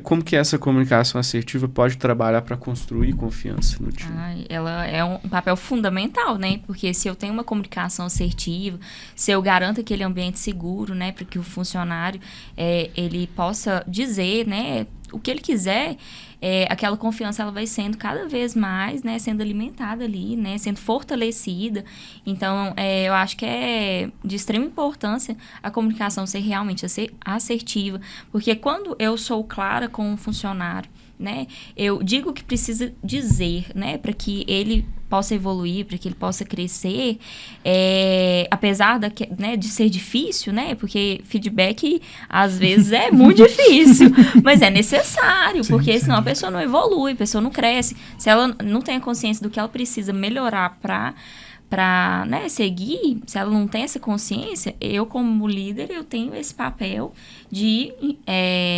Speaker 1: como que essa comunicação assertiva pode trabalhar para construir confiança no time?
Speaker 3: Ela é um papel fundamental, né? Porque se eu tenho uma comunicação assertiva, se eu garanto aquele ambiente seguro, né, para que o funcionário ele possa dizer, né, o que ele quiser, aquela confiança ela vai sendo cada vez mais, né, sendo alimentada ali, né, sendo fortalecida. Então, eu acho que é de extrema importância a comunicação ser realmente assertiva, porque quando eu sou clara com o funcionário, né, eu digo o que precisa dizer, né, para que ele possa evoluir, para que ele possa crescer, apesar de ser difícil, né, porque feedback às vezes é muito difícil, mas é necessário, porque senão a pessoa não evolui, a pessoa não cresce. Se ela não tem a consciência do que ela precisa melhorar para né, seguir, se ela não tem essa consciência, eu como líder, eu tenho esse papel de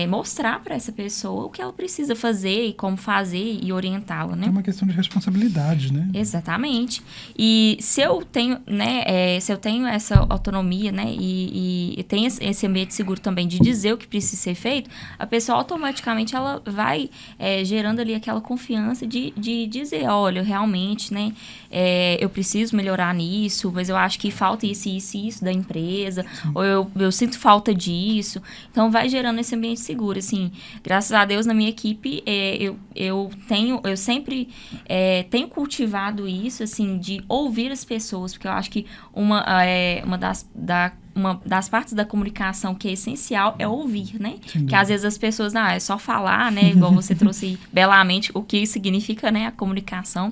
Speaker 3: mostrar para essa pessoa o que ela precisa fazer e como fazer e orientá-la, né?
Speaker 2: É uma questão de responsabilidade, né?
Speaker 3: Exatamente. E se eu tenho, né, se eu tenho essa autonomia, né, e tenho esse ambiente seguro também de dizer o que precisa ser feito, a pessoa automaticamente ela vai gerando ali aquela confiança de dizer, olha, realmente, né, eu preciso melhorar nisso, mas eu acho que falta isso da empresa, ou eu sinto falta disso. Então, vai gerando esse ambiente seguro, assim. Graças a Deus, na minha equipe, eu sempre tenho cultivado isso, assim, de ouvir as pessoas, porque eu acho que uma das partes da comunicação que é essencial é ouvir, né? Que às vezes as pessoas, é só falar, né? Igual você trouxe belamente o que significa, né, a comunicação.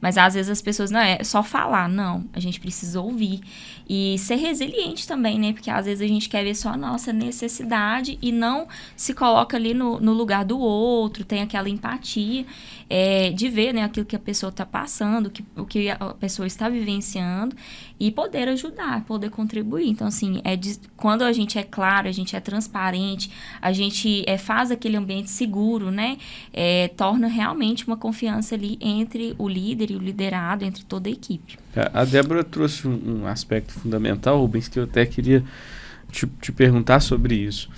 Speaker 3: Mas às vezes as pessoas, é só falar. Não, a gente precisa ouvir. E ser resiliente também, né? Porque às vezes a gente quer ver só a nossa necessidade e não se coloca ali no lugar do outro, tem aquela empatia de ver, né, aquilo que a pessoa está passando, o que a pessoa está vivenciando e poder ajudar, poder contribuir. Então, assim, assim, quando a gente é claro, a gente é transparente, a gente faz aquele ambiente seguro, né? Torna realmente uma confiança ali entre o líder e o liderado, entre toda a equipe.
Speaker 1: A Débora trouxe um aspecto fundamental, Rubens, que eu até queria te perguntar sobre isso.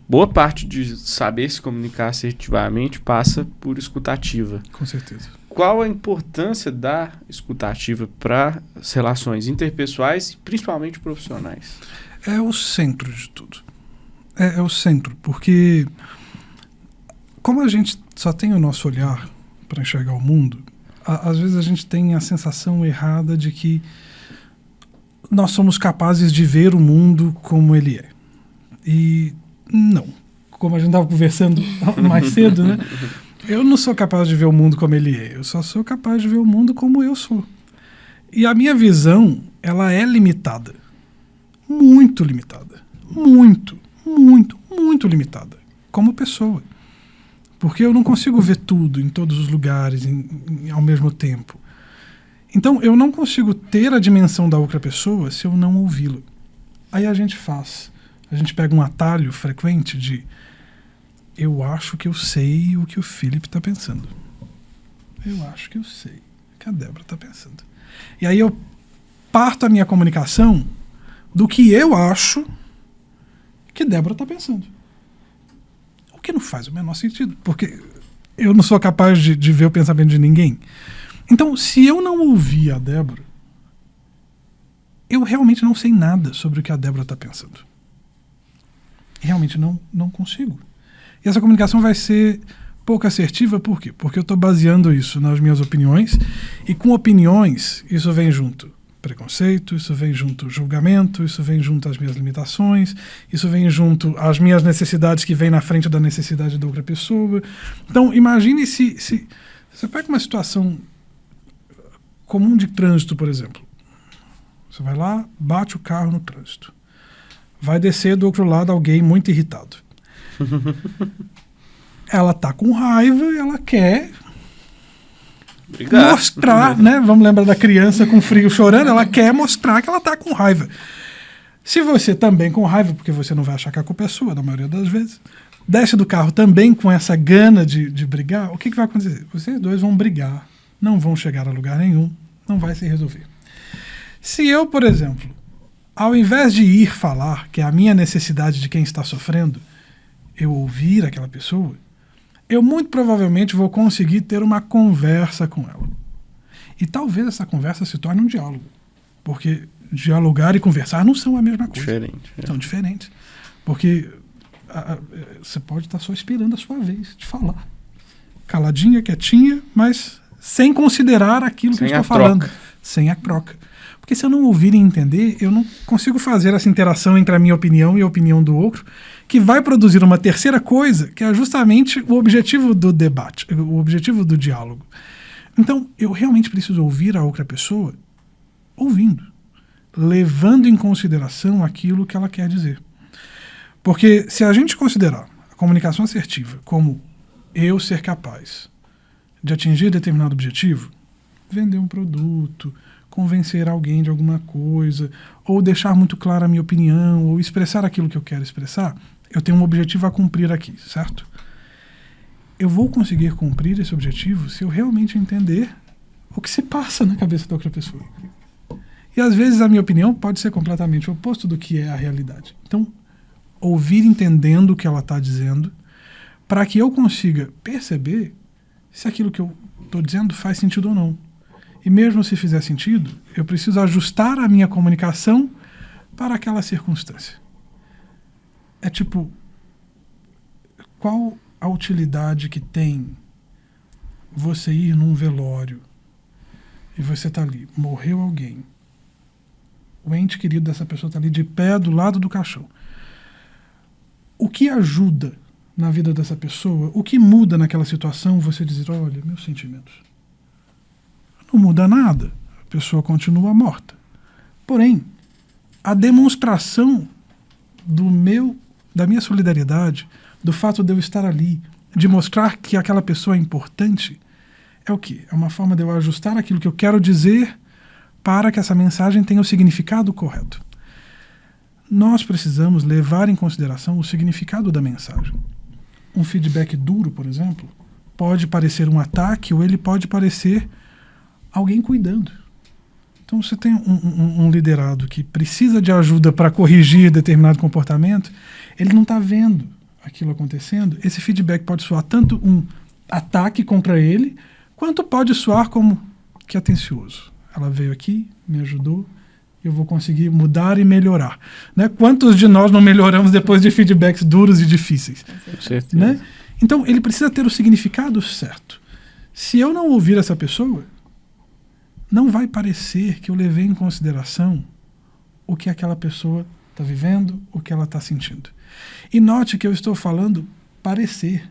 Speaker 1: Boa parte de saber se comunicar assertivamente passa por escutativa.
Speaker 2: Com certeza.
Speaker 1: Qual a importância da escutativa para as relações interpessoais e principalmente profissionais?
Speaker 2: É o centro de tudo. É o centro, porque como a gente só tem o nosso olhar para enxergar o mundo, às vezes a gente tem a sensação errada de que nós somos capazes de ver o mundo como ele é. E não. Como a gente estava conversando mais cedo, né? Eu não sou capaz de ver o mundo como ele é. Eu só sou capaz de ver o mundo como eu sou. E a minha visão, ela é limitada. Muito limitada. Muito, muito, muito limitada. Como pessoa. Porque eu não consigo ver tudo em todos os lugares ao mesmo tempo. Então, eu não consigo ter a dimensão da outra pessoa se eu não ouvi-la. Aí a gente pega um atalho frequente de eu acho que eu sei o que o Felipe está pensando. Eu acho que eu sei o que a Débora está pensando. E aí eu parto a minha comunicação do que eu acho que Débora está pensando. O que não faz o menor sentido, porque eu não sou capaz de ver o pensamento de ninguém. Então, se eu não ouvir a Débora, eu realmente não sei nada sobre o que a Débora está pensando. Realmente não consigo. E essa comunicação vai ser pouco assertiva, por quê? Porque eu estou baseando isso nas minhas opiniões, e com opiniões, isso vem junto preconceito, isso vem junto julgamento, isso vem junto as minhas limitações, isso vem junto as minhas necessidades que vêm na frente da necessidade da outra pessoa. Então, imagine se você pega uma situação comum de trânsito, por exemplo. Você vai lá, bate o carro no trânsito. Vai descer do outro lado alguém muito irritado. Ela tá com raiva e ela quer mostrar, né? Vamos lembrar da criança com frio chorando, ela quer mostrar que ela tá com raiva. Se você também com raiva, porque você não vai achar que a culpa é sua, na maioria das vezes, desce do carro também com essa gana de brigar, o que vai acontecer? Vocês dois vão brigar, não vão chegar a lugar nenhum, não vai se resolver. Se eu, por exemplo, ao invés de ir falar, que é a minha necessidade de quem está sofrendo, eu ouvir aquela pessoa, eu muito provavelmente vou conseguir ter uma conversa com ela. E talvez essa conversa se torne um diálogo. Porque dialogar e conversar não são a mesma coisa.
Speaker 1: Diferente.
Speaker 2: São diferentes. Porque você pode estar só esperando a sua vez de falar. Caladinha, quietinha, mas sem considerar aquilo que eu estou falando. Sem a troca. Porque se eu não ouvir e entender, eu não consigo fazer essa interação entre a minha opinião e a opinião do outro, que vai produzir uma terceira coisa, que é justamente o objetivo do debate, o objetivo do diálogo. Então, eu realmente preciso ouvir a outra pessoa ouvindo, levando em consideração aquilo que ela quer dizer. Porque se a gente considerar a comunicação assertiva como eu ser capaz de atingir determinado objetivo, vender um produto, convencer alguém de alguma coisa, ou deixar muito clara a minha opinião, ou expressar aquilo que eu quero expressar, eu tenho um objetivo a cumprir aqui, certo? Eu vou conseguir cumprir esse objetivo se eu realmente entender o que se passa na cabeça da outra pessoa. E às vezes a minha opinião pode ser completamente o oposto do que é a realidade. Então, ouvir entendendo o que ela está dizendo, para que eu consiga perceber se aquilo que eu estou dizendo faz sentido ou não. E mesmo se fizer sentido, eu preciso ajustar a minha comunicação para aquela circunstância. É tipo, qual a utilidade que tem você ir num velório e você está ali, morreu alguém, o ente querido dessa pessoa está ali de pé do lado do caixão. O que ajuda na vida dessa pessoa, o que muda naquela situação, você dizer, olha, meus sentimentos. Não muda nada, a pessoa continua morta. Porém, a demonstração da minha solidariedade, do fato de eu estar ali, de mostrar que aquela pessoa é importante, é o quê? É uma forma de eu ajustar aquilo que eu quero dizer para que essa mensagem tenha o significado correto. nós precisamos levar em consideração o significado da mensagem. Um feedback duro, por exemplo, pode parecer um ataque ou ele pode parecer alguém cuidando. Então, você tem um liderado que precisa de ajuda para corrigir determinado comportamento, ele não está vendo aquilo acontecendo. Esse feedback pode soar tanto um ataque contra ele, quanto pode soar como que atencioso. Ela veio aqui, me ajudou, eu vou conseguir mudar e melhorar. Né? Quantos de nós não melhoramos depois de feedbacks duros e difíceis?
Speaker 1: Com certeza.
Speaker 2: Né? Então, ele precisa ter o significado certo. Se eu não ouvir essa pessoa, não vai parecer que eu levei em consideração o que aquela pessoa está vivendo, o que ela está sentindo. E note que eu estou falando parecer,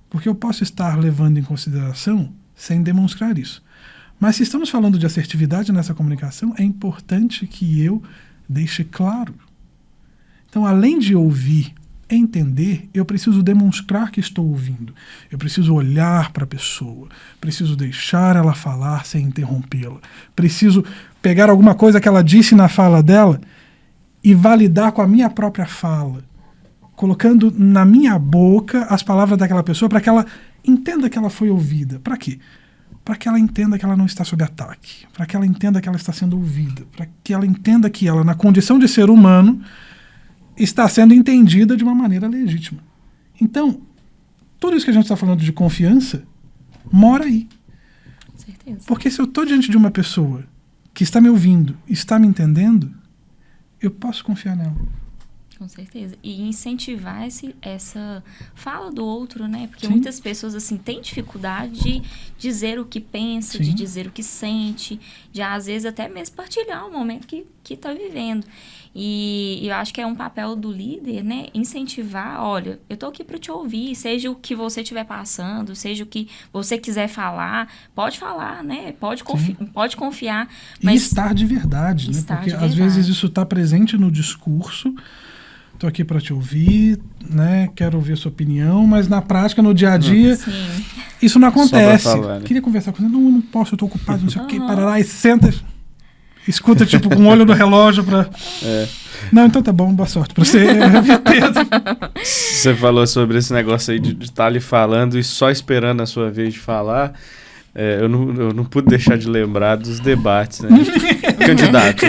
Speaker 2: porque eu posso estar levando em consideração sem demonstrar isso. Mas se estamos falando de assertividade nessa comunicação, é importante que eu deixe claro. Então, além de ouvir, entender, eu preciso demonstrar que estou ouvindo. Eu preciso olhar para a pessoa. Preciso deixar ela falar sem interrompê-la. Preciso pegar alguma coisa que ela disse na fala dela e validar com a minha própria fala, colocando na minha boca as palavras daquela pessoa para que ela entenda que ela foi ouvida. Para quê? Para que ela entenda que ela não está sob ataque, para que ela entenda que ela está sendo ouvida, para que ela entenda que ela, na condição de ser humano, está sendo entendida de uma maneira legítima. Então, tudo isso que a gente está falando de confiança mora aí.
Speaker 3: Com certeza.
Speaker 2: Porque se eu estou diante de uma pessoa que está me ouvindo, está me entendendo, eu posso confiar nela.
Speaker 3: Com certeza. E incentivar essa fala do outro, né? Porque
Speaker 2: Sim.
Speaker 3: muitas pessoas, assim, têm dificuldade de dizer o que pensa,
Speaker 2: Sim.
Speaker 3: de dizer o que sente, de, às vezes, até mesmo partilhar o momento que está vivendo. E eu acho que é um papel do líder, né? Incentivar, olha, eu tô aqui para te ouvir, seja o que você estiver passando, seja o que você quiser falar, né? Pode confiar.
Speaker 2: E estar de verdade, né?
Speaker 3: Estar
Speaker 2: Porque
Speaker 3: de
Speaker 2: às
Speaker 3: verdade.
Speaker 2: vezes isso está presente no discurso. Estou aqui para te ouvir, né? Quero ouvir a sua opinião, mas na prática, no dia a dia,
Speaker 3: Sim.
Speaker 2: isso não acontece.
Speaker 1: Só pra falar, né?
Speaker 2: Queria conversar com você, não posso, eu estou ocupado, não sei o quê, parará, e senta, escuta tipo com o olho no relógio para... Não, então tá bom, boa sorte para você.
Speaker 1: Você falou sobre esse negócio aí de estar ali falando e só esperando a sua vez de falar. Eu não pude deixar de lembrar dos debates, né? Candidato.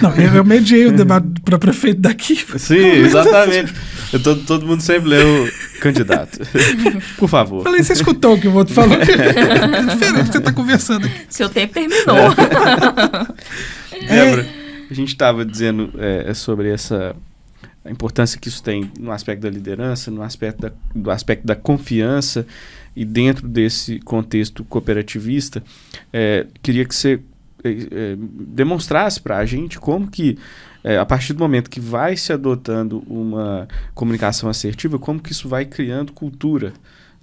Speaker 2: Não, eu mediei o debate para prefeito daqui.
Speaker 1: Sim, exatamente. Todo mundo sempre lê o candidato. Por favor.
Speaker 2: Falei, você escutou o que o outro falou? É diferente que você está conversando aqui.
Speaker 3: Seu tempo terminou.
Speaker 1: Débora, a gente estava dizendo sobre a importância que isso tem no aspecto da liderança, no aspecto do aspecto da confiança, e dentro desse contexto cooperativista, queria que você demonstrasse para a gente como que, a partir do momento que vai se adotando uma comunicação assertiva, como que isso vai criando cultura,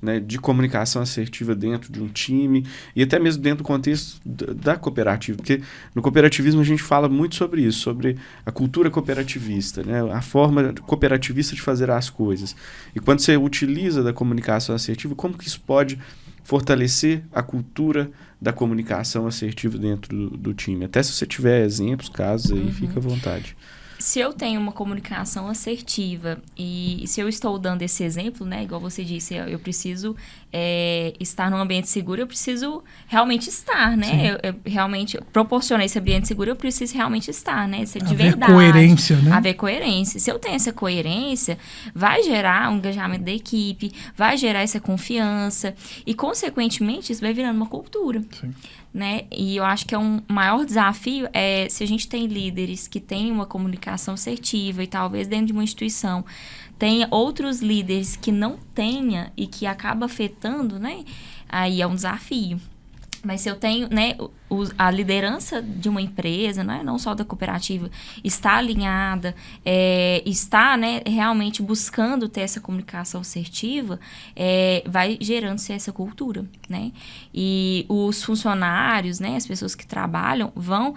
Speaker 1: né, de comunicação assertiva dentro de um time e até mesmo dentro do contexto da cooperativa, porque no cooperativismo a gente fala muito sobre isso, sobre a cultura cooperativista, né, a forma cooperativista de fazer as coisas. E quando você utiliza da comunicação assertiva, como que isso pode fortalecer a cultura da comunicação assertiva dentro do time? Até se você tiver exemplos, casos aí, fica à vontade.
Speaker 3: Se eu tenho uma comunicação assertiva e se eu estou dando esse exemplo, né, igual você disse, eu preciso estar num ambiente seguro, eu preciso realmente estar, né? Eu realmente proporcionar esse ambiente seguro, eu preciso realmente estar, né? Ser de verdade.
Speaker 2: Coerência, né?
Speaker 3: Haver coerência. Se eu tenho essa coerência, vai gerar um engajamento da equipe, vai gerar essa confiança e, consequentemente, isso vai virando uma cultura.
Speaker 2: Sim.
Speaker 3: Né? E eu acho que um maior desafio se a gente tem líderes que têm uma comunicação assertiva e talvez dentro de uma instituição tenha outros líderes que não tenha e que acaba afetando, né? Aí é um desafio. Mas se eu tenho, né, a liderança de uma empresa, né, não só da cooperativa, está alinhada, está, né, realmente buscando ter essa comunicação assertiva, vai gerando-se essa cultura, né? E os funcionários, né, as pessoas que trabalham, vão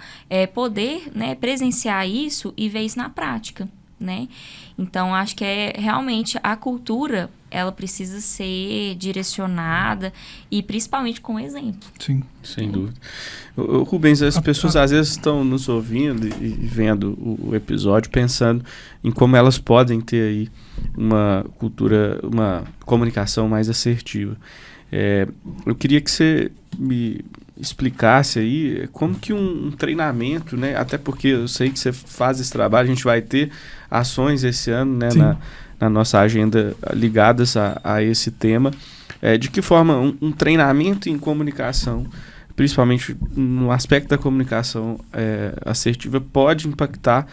Speaker 3: poder, né, presenciar isso e ver isso na prática. né? Então, acho que realmente a cultura, ela precisa ser direcionada e principalmente com exemplo.
Speaker 2: Sim.
Speaker 1: Sem dúvida. Rubens, as pessoas às vezes estão nos ouvindo e vendo o episódio pensando em como elas podem ter aí uma cultura, uma comunicação mais assertiva. Eu queria que você me explicasse aí como que um treinamento, né? Até porque eu sei que você faz esse trabalho, a gente vai ter ações esse ano, né, na nossa agenda ligadas a esse tema. De que forma um treinamento em comunicação, principalmente no aspecto da comunicação assertiva, pode impactar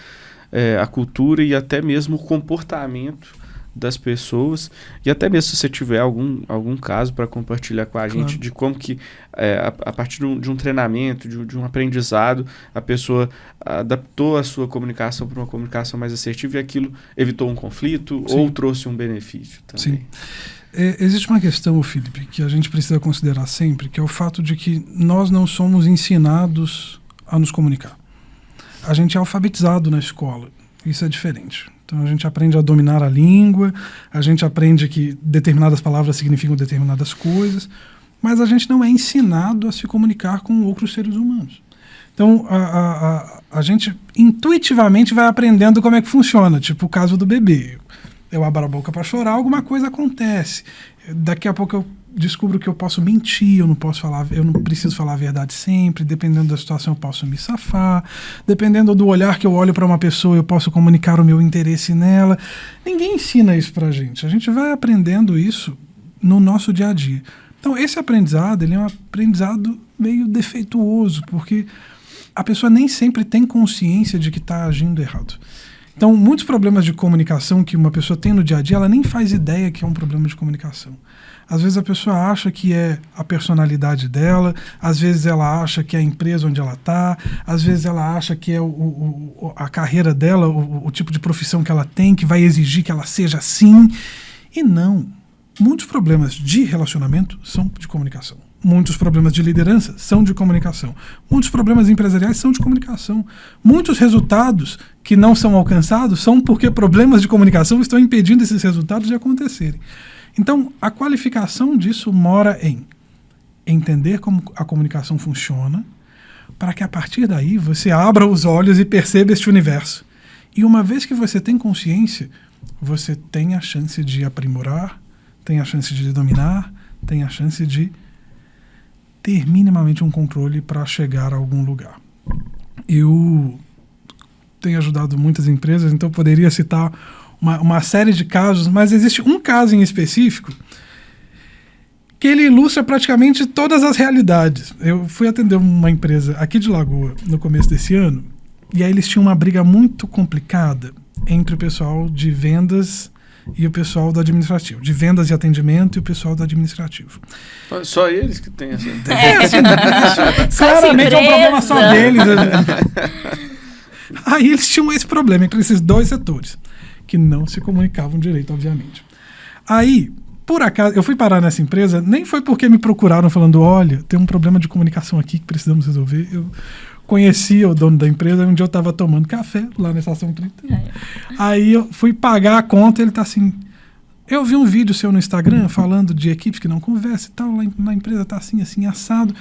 Speaker 1: a cultura e até mesmo o comportamento das pessoas, e até mesmo se você tiver algum caso para compartilhar com a gente, de como que a partir de um treinamento, de um aprendizado, a pessoa adaptou a sua comunicação para uma comunicação mais assertiva e aquilo evitou um conflito ou trouxe um benefício também.
Speaker 2: Sim. Existe uma questão, Felipe, que a gente precisa considerar sempre, que é o fato de que nós não somos ensinados a nos comunicar. A gente é alfabetizado na escola, isso é diferente. Então a gente aprende a dominar a língua, a gente aprende que determinadas palavras significam determinadas coisas, mas a gente não é ensinado a se comunicar com outros seres humanos. Então a gente intuitivamente vai aprendendo como é que funciona, tipo o caso do bebê. Eu abro a boca para chorar, alguma coisa acontece. Daqui a pouco eu descubro que eu posso mentir, eu não preciso falar a verdade sempre, dependendo da situação eu posso me safar, dependendo do olhar que eu olho para uma pessoa eu posso comunicar o meu interesse nela. Ninguém ensina isso pra gente, a gente vai aprendendo isso no nosso dia a dia. Então esse aprendizado, ele é um aprendizado meio defeituoso, porque a pessoa nem sempre tem consciência de que está agindo errado. Então muitos problemas de comunicação que uma pessoa tem no dia a dia, ela nem faz ideia que é um problema de comunicação. Às vezes a pessoa acha que é a personalidade dela, às vezes ela acha que é a empresa onde ela está, às vezes ela acha que é a carreira dela, o tipo de profissão que ela tem, que vai exigir que ela seja assim. E não. Muitos problemas de relacionamento são de comunicação. Muitos problemas de liderança são de comunicação. Muitos problemas empresariais são de comunicação. Muitos resultados que não são alcançados são porque problemas de comunicação estão impedindo esses resultados de acontecerem. Então, a qualificação disso mora em entender como a comunicação funciona, para que a partir daí você abra os olhos e perceba este universo. E uma vez que você tem consciência, você tem a chance de aprimorar, tem a chance de dominar, tem a chance de ter minimamente um controle para chegar a algum lugar. Eu tenho ajudado muitas empresas, então eu poderia citar uma série de casos, mas existe um caso em específico que ele ilustra praticamente todas as realidades. Eu fui atender uma empresa aqui de Lagoa no começo desse ano, e aí eles tinham uma briga muito complicada entre o pessoal de vendas e o pessoal do administrativo, de vendas e atendimento e o pessoal do administrativo.
Speaker 1: Só eles que têm essa...
Speaker 2: Isso claramente é um problema só deles. Aí eles tinham esse problema entre esses dois setores, que não se comunicavam direito, obviamente. Aí, por acaso, eu fui parar nessa empresa, nem foi porque me procuraram falando, olha, tem um problema de comunicação aqui que precisamos resolver. Eu conhecia o dono da empresa, um dia eu estava tomando café lá na Estação 30. Aí eu fui pagar a conta, ele tá assim, eu vi um vídeo seu no Instagram falando de equipes que não conversam e tal, lá na empresa tá assim, assim, assado.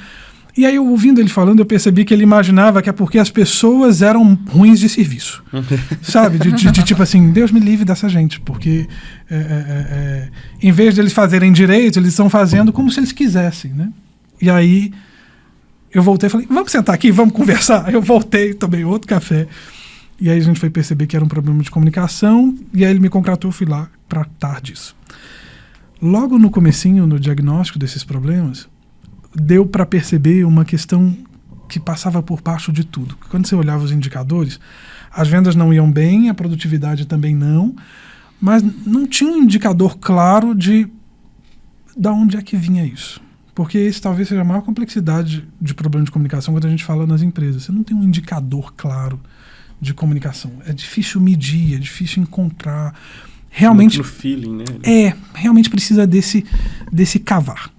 Speaker 2: E aí, eu ouvindo ele falando, eu percebi que ele imaginava que é porque as pessoas eram ruins de serviço. Sabe? De tipo assim, Deus me livre dessa gente. Porque em vez de eles fazerem direito, eles estão fazendo como se eles quisessem, né? E aí, eu voltei e falei, vamos sentar aqui, vamos conversar. Eu voltei, tomei outro café. E aí, a gente foi perceber que era um problema de comunicação. E aí, ele me contratou, eu fui lá tratar disso. Logo no comecinho, no diagnóstico desses problemas, deu para perceber uma questão que passava por baixo de tudo. Quando você olhava os indicadores, as vendas não iam bem, a produtividade também não, mas não tinha um indicador claro de onde é que vinha isso. Porque esse talvez seja a maior complexidade de problema de comunicação quando a gente fala nas empresas. Você não tem um indicador claro de comunicação. É difícil medir, é difícil encontrar. Realmente,
Speaker 1: muito no feeling, né?
Speaker 2: Realmente precisa desse cavar.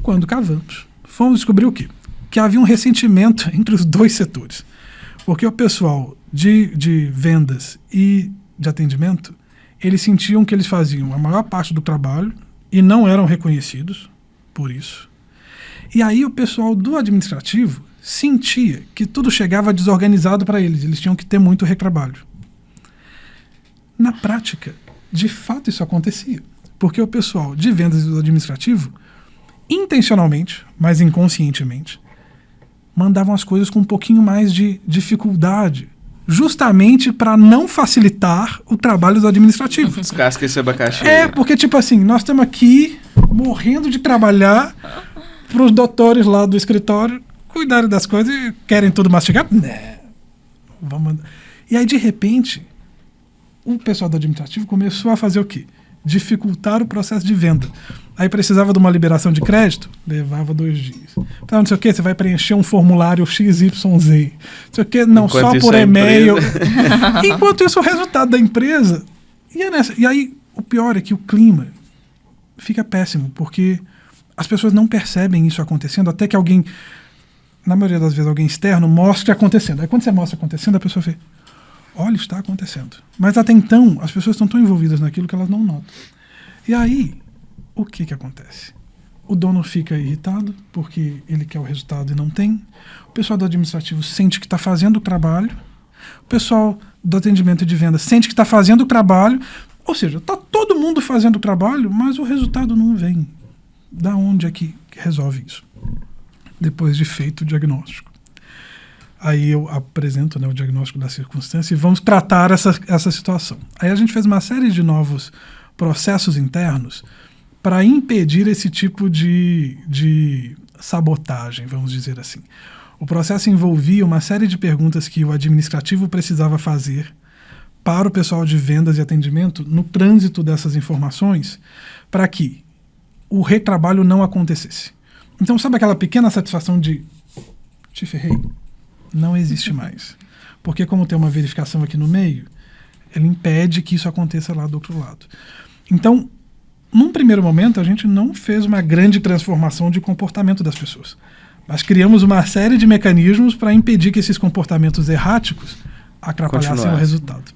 Speaker 2: Quando cavamos, fomos descobrir o quê? Que havia um ressentimento entre os dois setores. Porque o pessoal de vendas e de atendimento, eles sentiam que eles faziam a maior parte do trabalho e não eram reconhecidos por isso. E aí o pessoal do administrativo sentia que tudo chegava desorganizado para eles tinham que ter muito retrabalho. Na prática, de fato isso acontecia, porque o pessoal de vendas e do administrativo, intencionalmente, mas inconscientemente, mandavam as coisas com um pouquinho mais de dificuldade, justamente para não facilitar o trabalho do administrativo.
Speaker 1: Descasca esse abacaxi.
Speaker 2: Porque tipo assim, nós estamos aqui morrendo de trabalhar para os doutores lá do escritório cuidarem das coisas e querem tudo mastigado? Né. Vamos. E aí, de repente, o pessoal do administrativo começou a fazer o quê? Dificultar o processo de venda. Aí precisava de uma liberação de crédito, levava 2 dias. Então, não sei o que, você vai preencher um formulário XYZ. Não sei o que, não, enquanto só por e-mail. Enquanto isso, o resultado da empresa ia nessa. E aí, o pior é que o clima fica péssimo, porque as pessoas não percebem isso acontecendo até que alguém, na maioria das vezes, alguém externo mostre acontecendo. Aí quando você mostra acontecendo, a pessoa vê, olha, está acontecendo. Mas até então, as pessoas estão tão envolvidas naquilo que elas não notam. E aí, o que acontece? O dono fica irritado porque ele quer o resultado e não tem. O pessoal do administrativo sente que está fazendo o trabalho. O pessoal do atendimento e de venda sente que está fazendo o trabalho. Ou seja, está todo mundo fazendo o trabalho, mas o resultado não vem. Da onde é que resolve isso? Depois de feito o diagnóstico. Aí eu apresento, né, o diagnóstico da circunstância e vamos tratar essa situação. Aí a gente fez uma série de novos processos internos para impedir esse tipo de sabotagem, vamos dizer assim. O processo envolvia uma série de perguntas que o administrativo precisava fazer para o pessoal de vendas e atendimento no trânsito dessas informações para que o retrabalho não acontecesse. Então, sabe aquela pequena satisfação de te ferrei? Não existe mais. Porque como tem uma verificação aqui no meio, ele impede que isso aconteça lá do outro lado. Então, num primeiro momento, a gente não fez uma grande transformação de comportamento das pessoas. Mas criamos uma série de mecanismos para impedir que esses comportamentos erráticos atrapalhassem o resultado.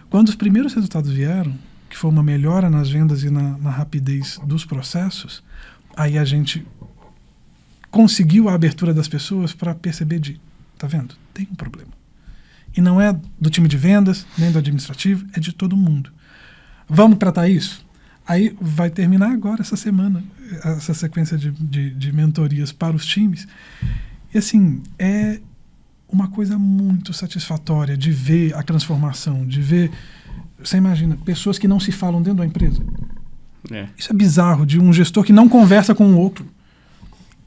Speaker 2: Quando os primeiros resultados vieram, que foi uma melhora nas vendas e na rapidez dos processos, aí a gente conseguiu a abertura das pessoas para perceber tá vendo? Tem um problema. E não é do time de vendas, nem do administrativo, é de todo mundo. Vamos tratar isso? Aí vai terminar agora, essa semana, essa sequência de mentorias para os times. E assim, é uma coisa muito satisfatória de ver a transformação, de ver, você imagina, pessoas que não se falam dentro da empresa. Isso é bizarro, de um gestor que não conversa com o outro.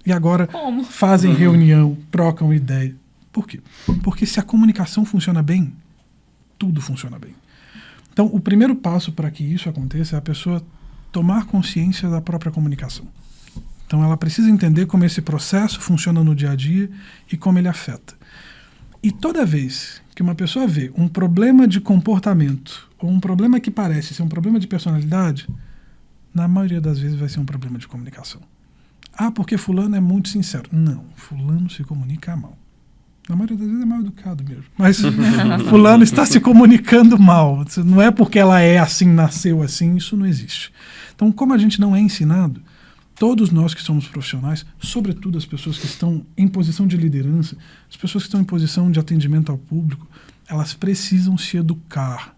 Speaker 2: E agora fazem reunião, trocam ideia. Por quê? Porque se a comunicação funciona bem, tudo funciona bem. Então, o primeiro passo para que isso aconteça é a pessoa tomar consciência da própria comunicação. Então, ela precisa entender como esse processo funciona no dia a dia e como ele afeta. E toda vez que uma pessoa vê um problema de comportamento ou um problema que parece ser um problema de personalidade, na maioria das vezes vai ser um problema de comunicação. Ah, porque fulano é muito sincero. Não, fulano se comunica mal. Na maioria das vezes é mal educado mesmo. Mas fulano está se comunicando mal. Não é porque ela é assim, nasceu assim, isso não existe. Então, como a gente não é ensinado, todos nós que somos profissionais, sobretudo as pessoas que estão em posição de liderança, as pessoas que estão em posição de atendimento ao público, elas precisam se educar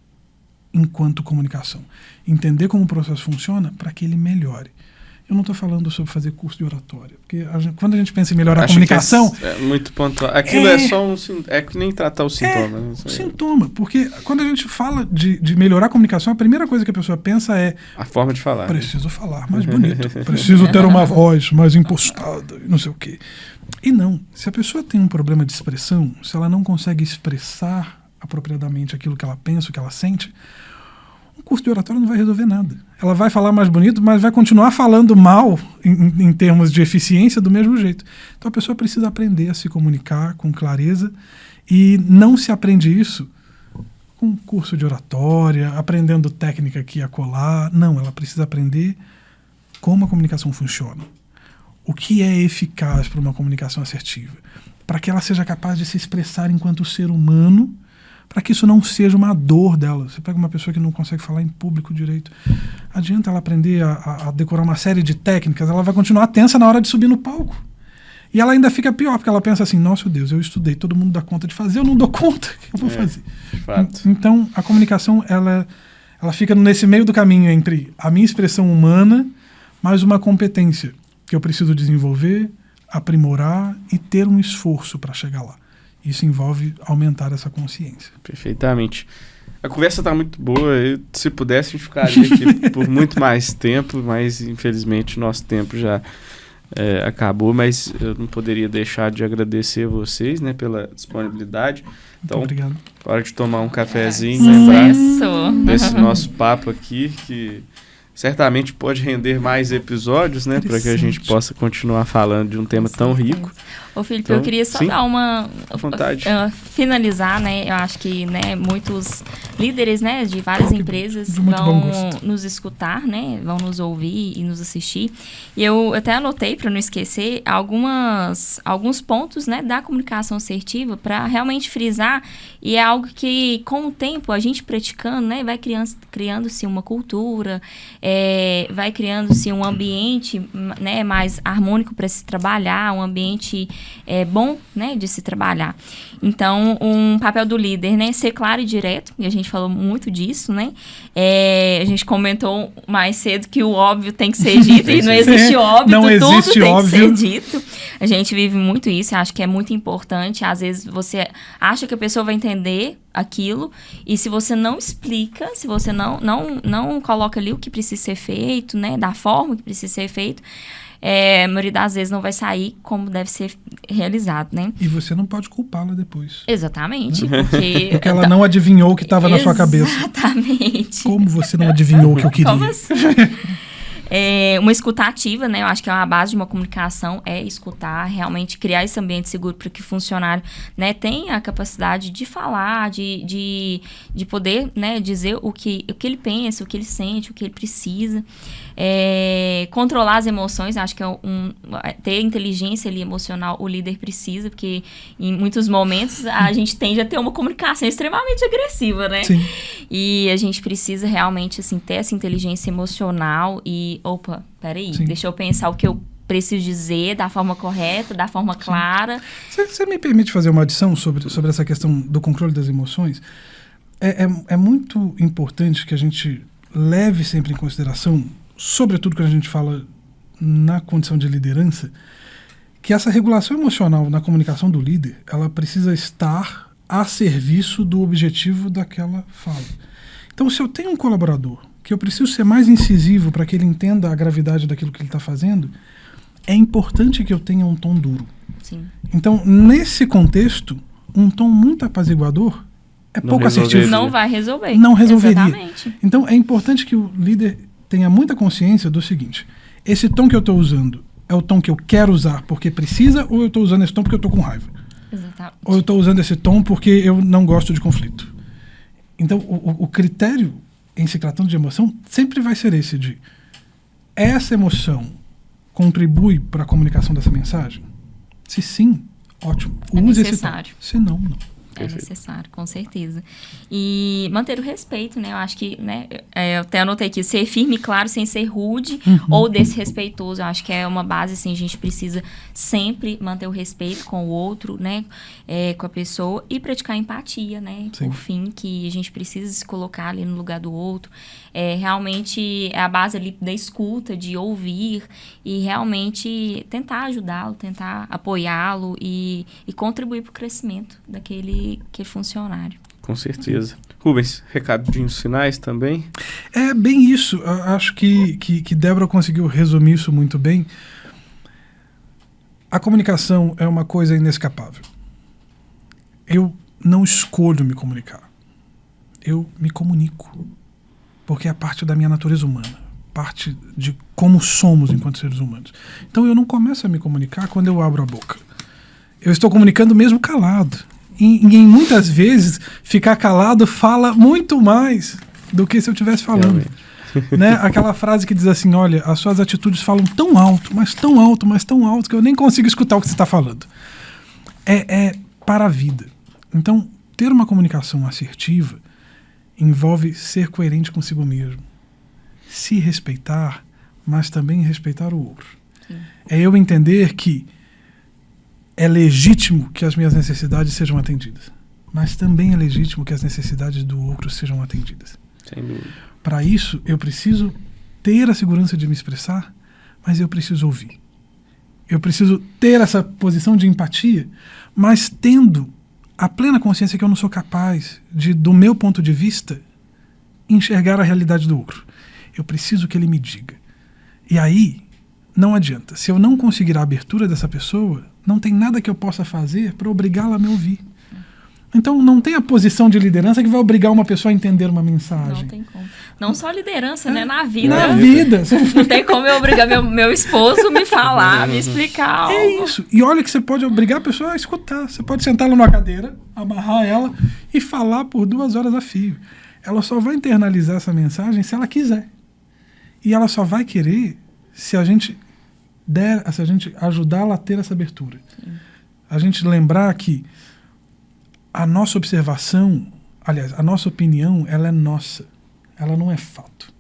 Speaker 2: enquanto comunicação. Entender como o processo funciona para que ele melhore. Eu não estou falando sobre fazer curso de oratória, porque quando a gente pensa em melhorar a comunicação...
Speaker 1: É muito pontual. Aquilo é só é que nem tratar o sintoma. Né?
Speaker 2: Sintoma, porque quando a gente fala de melhorar a comunicação, a primeira coisa que a pessoa pensa é...
Speaker 1: A forma de falar.
Speaker 2: Preciso falar mais bonito, preciso ter uma voz mais impostada, não sei o quê. E não, se a pessoa tem um problema de expressão, se ela não consegue expressar apropriadamente aquilo que ela pensa, o que ela sente... O curso de oratória não vai resolver nada. Ela vai falar mais bonito, mas vai continuar falando mal em termos de eficiência do mesmo jeito. Então a pessoa precisa aprender a se comunicar com clareza e não se aprende isso com curso de oratória, aprendendo técnica aqui e acolá. Não, ela precisa aprender como a comunicação funciona. O que é eficaz para uma comunicação assertiva? Para que ela seja capaz de se expressar enquanto ser humano, para que isso não seja uma dor dela. Você pega uma pessoa que não consegue falar em público direito, adianta ela aprender a decorar uma série de técnicas, ela vai continuar tensa na hora de subir no palco. E ela ainda fica pior, porque ela pensa assim, nossa Deus, eu estudei, todo mundo dá conta de fazer, eu não dou conta, o que eu vou fazer?
Speaker 1: Fato.
Speaker 2: Então, a comunicação, ela fica nesse meio do caminho entre a minha expressão humana, mais uma competência que eu preciso desenvolver, aprimorar e ter um esforço para chegar lá. Isso envolve aumentar essa consciência.
Speaker 1: Perfeitamente. A conversa está muito boa. Se pudesse, a gente ficaria aqui por muito mais tempo, mas infelizmente o nosso tempo já acabou. Mas eu não poderia deixar de agradecer a vocês, né, pela disponibilidade. Então,
Speaker 2: muito obrigado.
Speaker 1: Hora de tomar um cafezinho, lembrar
Speaker 3: Sucesso.
Speaker 1: desse nosso papo aqui, que certamente pode render mais episódios, né, para que a gente possa continuar falando de um tema tão rico.
Speaker 3: Ô, Felipe,
Speaker 1: Então,
Speaker 3: eu queria só dar uma...
Speaker 1: vontade.
Speaker 3: Finalizar, né? Eu acho que, né, muitos líderes, né, de várias empresas vão nos escutar, né? Vão nos ouvir e nos assistir. E eu até anotei, para não esquecer, alguns pontos, né, da comunicação assertiva para realmente frisar. E é algo que, com o tempo, a gente praticando, né, vai criando-se uma cultura, vai criando-se um ambiente, né, mais harmônico para se trabalhar, um ambiente bom, né, de se trabalhar. Então, um papel do líder, né, ser claro e direto, e a gente falou muito disso, né, a gente comentou mais cedo que o óbvio tem que ser dito, e não existe óbvio, tudo tem que ser dito. A gente vive muito isso, acho que é muito importante. Às vezes você acha que a pessoa vai entender aquilo, e se você não explica, se você não coloca ali o que precisa ser feito, né, da forma que precisa ser feito, a maioria das vezes não vai sair como deve ser realizado, né?
Speaker 2: E você não pode culpá-la depois.
Speaker 3: Exatamente.
Speaker 2: Porque ela não adivinhou o que estava na sua cabeça.
Speaker 3: Exatamente.
Speaker 2: Como você não adivinhou o que eu queria?
Speaker 3: Como assim? Uma escuta ativa, né? Eu acho que é uma base de uma comunicação, é escutar, realmente criar esse ambiente seguro para que o funcionário, né, tenha a capacidade de falar, de poder, né, dizer o que ele pensa, o que ele sente, o que ele precisa. Controlar as emoções, acho que ter inteligência ali emocional, o líder precisa, porque em muitos momentos a gente tende a ter uma comunicação extremamente agressiva, né?
Speaker 2: Sim.
Speaker 3: E a gente precisa realmente, assim, ter essa inteligência emocional e, peraí,
Speaker 2: Sim.
Speaker 3: deixa eu pensar o que eu preciso dizer da forma correta, da forma clara.
Speaker 2: Você me permite fazer uma adição sobre essa questão do controle das emoções? É muito importante que a gente leve sempre em consideração, sobretudo quando a gente fala na condição de liderança, que essa regulação emocional na comunicação do líder, ela precisa estar a serviço do objetivo daquela fala. Então, se eu tenho um colaborador que eu preciso ser mais incisivo para que ele entenda a gravidade daquilo que ele está fazendo, é importante que eu tenha um tom duro.
Speaker 3: Sim.
Speaker 2: Então, nesse contexto, um tom muito apaziguador é pouco assertivo.
Speaker 3: Não vai resolver.
Speaker 2: Não resolveria.
Speaker 3: Exatamente.
Speaker 2: Então, é importante que o líder tenha muita consciência do seguinte: esse tom que eu estou usando é o tom que eu quero usar porque precisa, ou eu estou usando esse tom porque eu estou com raiva?
Speaker 3: Exatamente.
Speaker 2: Ou eu estou usando esse tom porque eu não gosto de conflito? Então, o critério, em se tratando de emoção, sempre vai ser esse de: essa emoção contribui para a comunicação dessa mensagem? Se sim, ótimo. Use esse tom. Se não, não.
Speaker 3: É necessário, com certeza. E manter o respeito, né? Eu acho que, né? Eu até anotei aqui, ser firme e claro, sem ser rude ou desrespeitoso. Eu acho que é uma base, assim, a gente precisa sempre manter o respeito com o outro, né? Com a pessoa e praticar empatia, né?
Speaker 2: Sim.
Speaker 3: Por fim, que a gente precisa se colocar ali no lugar do outro. Realmente é a base ali da escuta, de ouvir e realmente tentar ajudá-lo, tentar apoiá-lo e contribuir para o crescimento daquele funcionário.
Speaker 1: Com certeza. Rubens, recadinhos finais também?
Speaker 2: É bem isso. Eu acho que Débora conseguiu resumir isso muito bem. A comunicação é uma coisa inescapável. Eu não escolho me comunicar. Eu me comunico. Porque é parte da minha natureza humana. Parte de como somos enquanto seres humanos. Então eu não começo a me comunicar quando eu abro a boca. Eu estou comunicando mesmo calado. E muitas vezes, ficar calado fala muito mais do que se eu estivesse falando. Né? Aquela frase que diz assim: olha, as suas atitudes falam tão alto, mas tão alto, mas tão alto, que eu nem consigo escutar o que você está falando. É para a vida. Então, ter uma comunicação assertiva envolve ser coerente consigo mesmo, se respeitar, mas também respeitar o outro. Sim. É eu entender que é legítimo que as minhas necessidades sejam atendidas, mas também é legítimo que as necessidades do outro sejam atendidas.
Speaker 1: Sem dúvida.
Speaker 2: Para isso, eu preciso ter a segurança de me expressar, mas eu preciso ouvir. Eu preciso ter essa posição de empatia, mas tendo a plena consciência que eu não sou capaz de, do meu ponto de vista, enxergar a realidade do outro. Eu preciso que ele me diga. E aí, não adianta. Se eu não conseguir a abertura dessa pessoa, não tem nada que eu possa fazer para obrigá-la a me ouvir. Então, não tem a posição de liderança que vai obrigar uma pessoa a entender uma mensagem.
Speaker 3: Não tem como. Não só liderança, né? Na vida.
Speaker 2: Na vida.
Speaker 3: Não tem como eu obrigar meu esposo me falar, me explicar algo.
Speaker 2: É isso. E olha que você pode obrigar a pessoa a escutar. Você pode sentar ela numa cadeira, amarrar ela e falar por 2 horas a fio. Ela só vai internalizar essa mensagem se ela quiser. E ela só vai querer se a gente ajudá-la a ter essa abertura. Sim. A gente lembrar que a nossa observação, aliás, a nossa opinião, ela é nossa. Ela não é fato.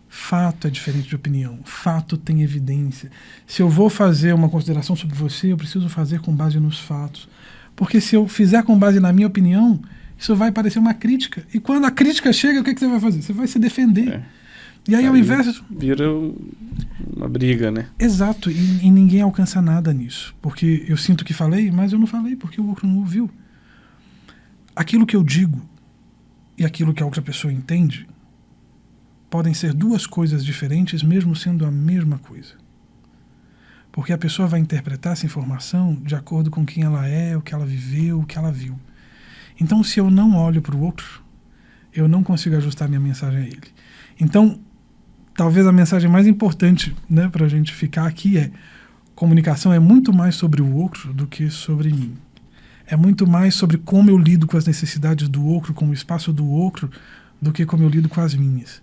Speaker 2: Fato é diferente de opinião. Fato tem evidência. Se eu vou fazer uma consideração sobre você, eu preciso fazer com base nos fatos. Porque se eu fizer com base na minha opinião, isso vai parecer uma crítica. E quando a crítica chega, o que você vai fazer? Você vai se defender. E aí, ao invés...
Speaker 1: Vira uma briga, né?
Speaker 2: Exato. E ninguém alcança nada nisso. Porque eu sinto que falei, mas eu não falei porque o outro não ouviu. Aquilo que eu digo e aquilo que a outra pessoa entende podem ser 2 coisas diferentes, mesmo sendo a mesma coisa. Porque a pessoa vai interpretar essa informação de acordo com quem ela é, o que ela viveu, o que ela viu. Então, se eu não olho para o outro, eu não consigo ajustar minha mensagem a ele. Então, talvez a mensagem mais importante, né, para a gente ficar aqui é: comunicação é muito mais sobre o outro do que sobre mim. É muito mais sobre como eu lido com as necessidades do outro, com o espaço do outro, do que como eu lido com as minhas.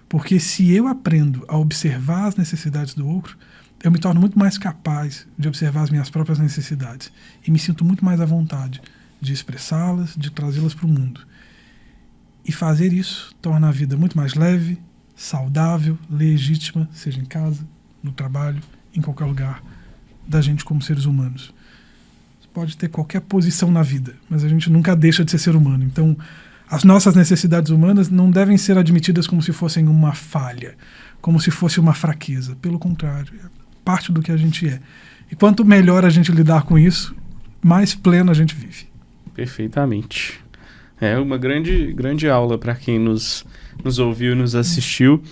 Speaker 2: Porque se eu aprendo a observar as necessidades do outro, eu me torno muito mais capaz de observar as minhas próprias necessidades. E me sinto muito mais à vontade de expressá-las, de trazê-las para o mundo. E fazer isso torna a vida muito mais leve, saudável, legítima, seja em casa, no trabalho, em qualquer lugar, da gente como seres humanos. Pode ter qualquer posição na vida, mas a gente nunca deixa de ser humano. Então, as nossas necessidades humanas não devem ser admitidas como se fossem uma falha, como se fosse uma fraqueza. Pelo contrário, é parte do que a gente é. E quanto melhor a gente lidar com isso, mais pleno a gente vive.
Speaker 1: Perfeitamente. É uma grande aula para quem nos ouviu e nos assistiu.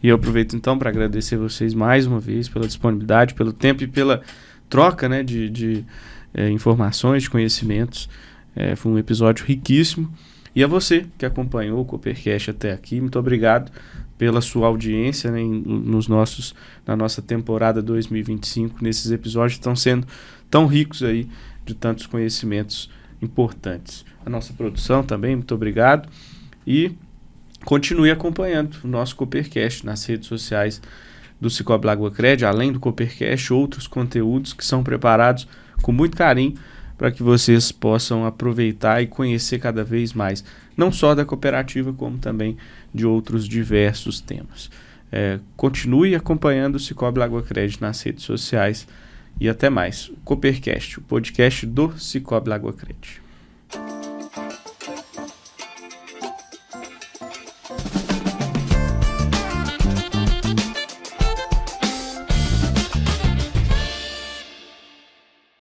Speaker 1: E eu aproveito então para agradecer vocês mais uma vez pela disponibilidade, pelo tempo e pela troca, né, de informações, de conhecimentos. Foi um episódio riquíssimo. E a você que acompanhou o Coopercast até aqui, muito obrigado pela sua audiência, né, na nossa temporada 2025. Nesses episódios estão sendo tão ricos aí de tantos conhecimentos importantes. A nossa produção também, muito obrigado. E continue acompanhando o nosso Coopercast nas redes sociais do Cicobi Lagoa Cred, além do Coopercast, outros conteúdos que são preparados com muito carinho para que vocês possam aproveitar e conhecer cada vez mais, não só da cooperativa, como também de outros diversos temas. Continue acompanhando o Cicobi Lagoa Cred nas redes sociais e até mais. Coopercast, o podcast do Cicobi Lagoa Cred.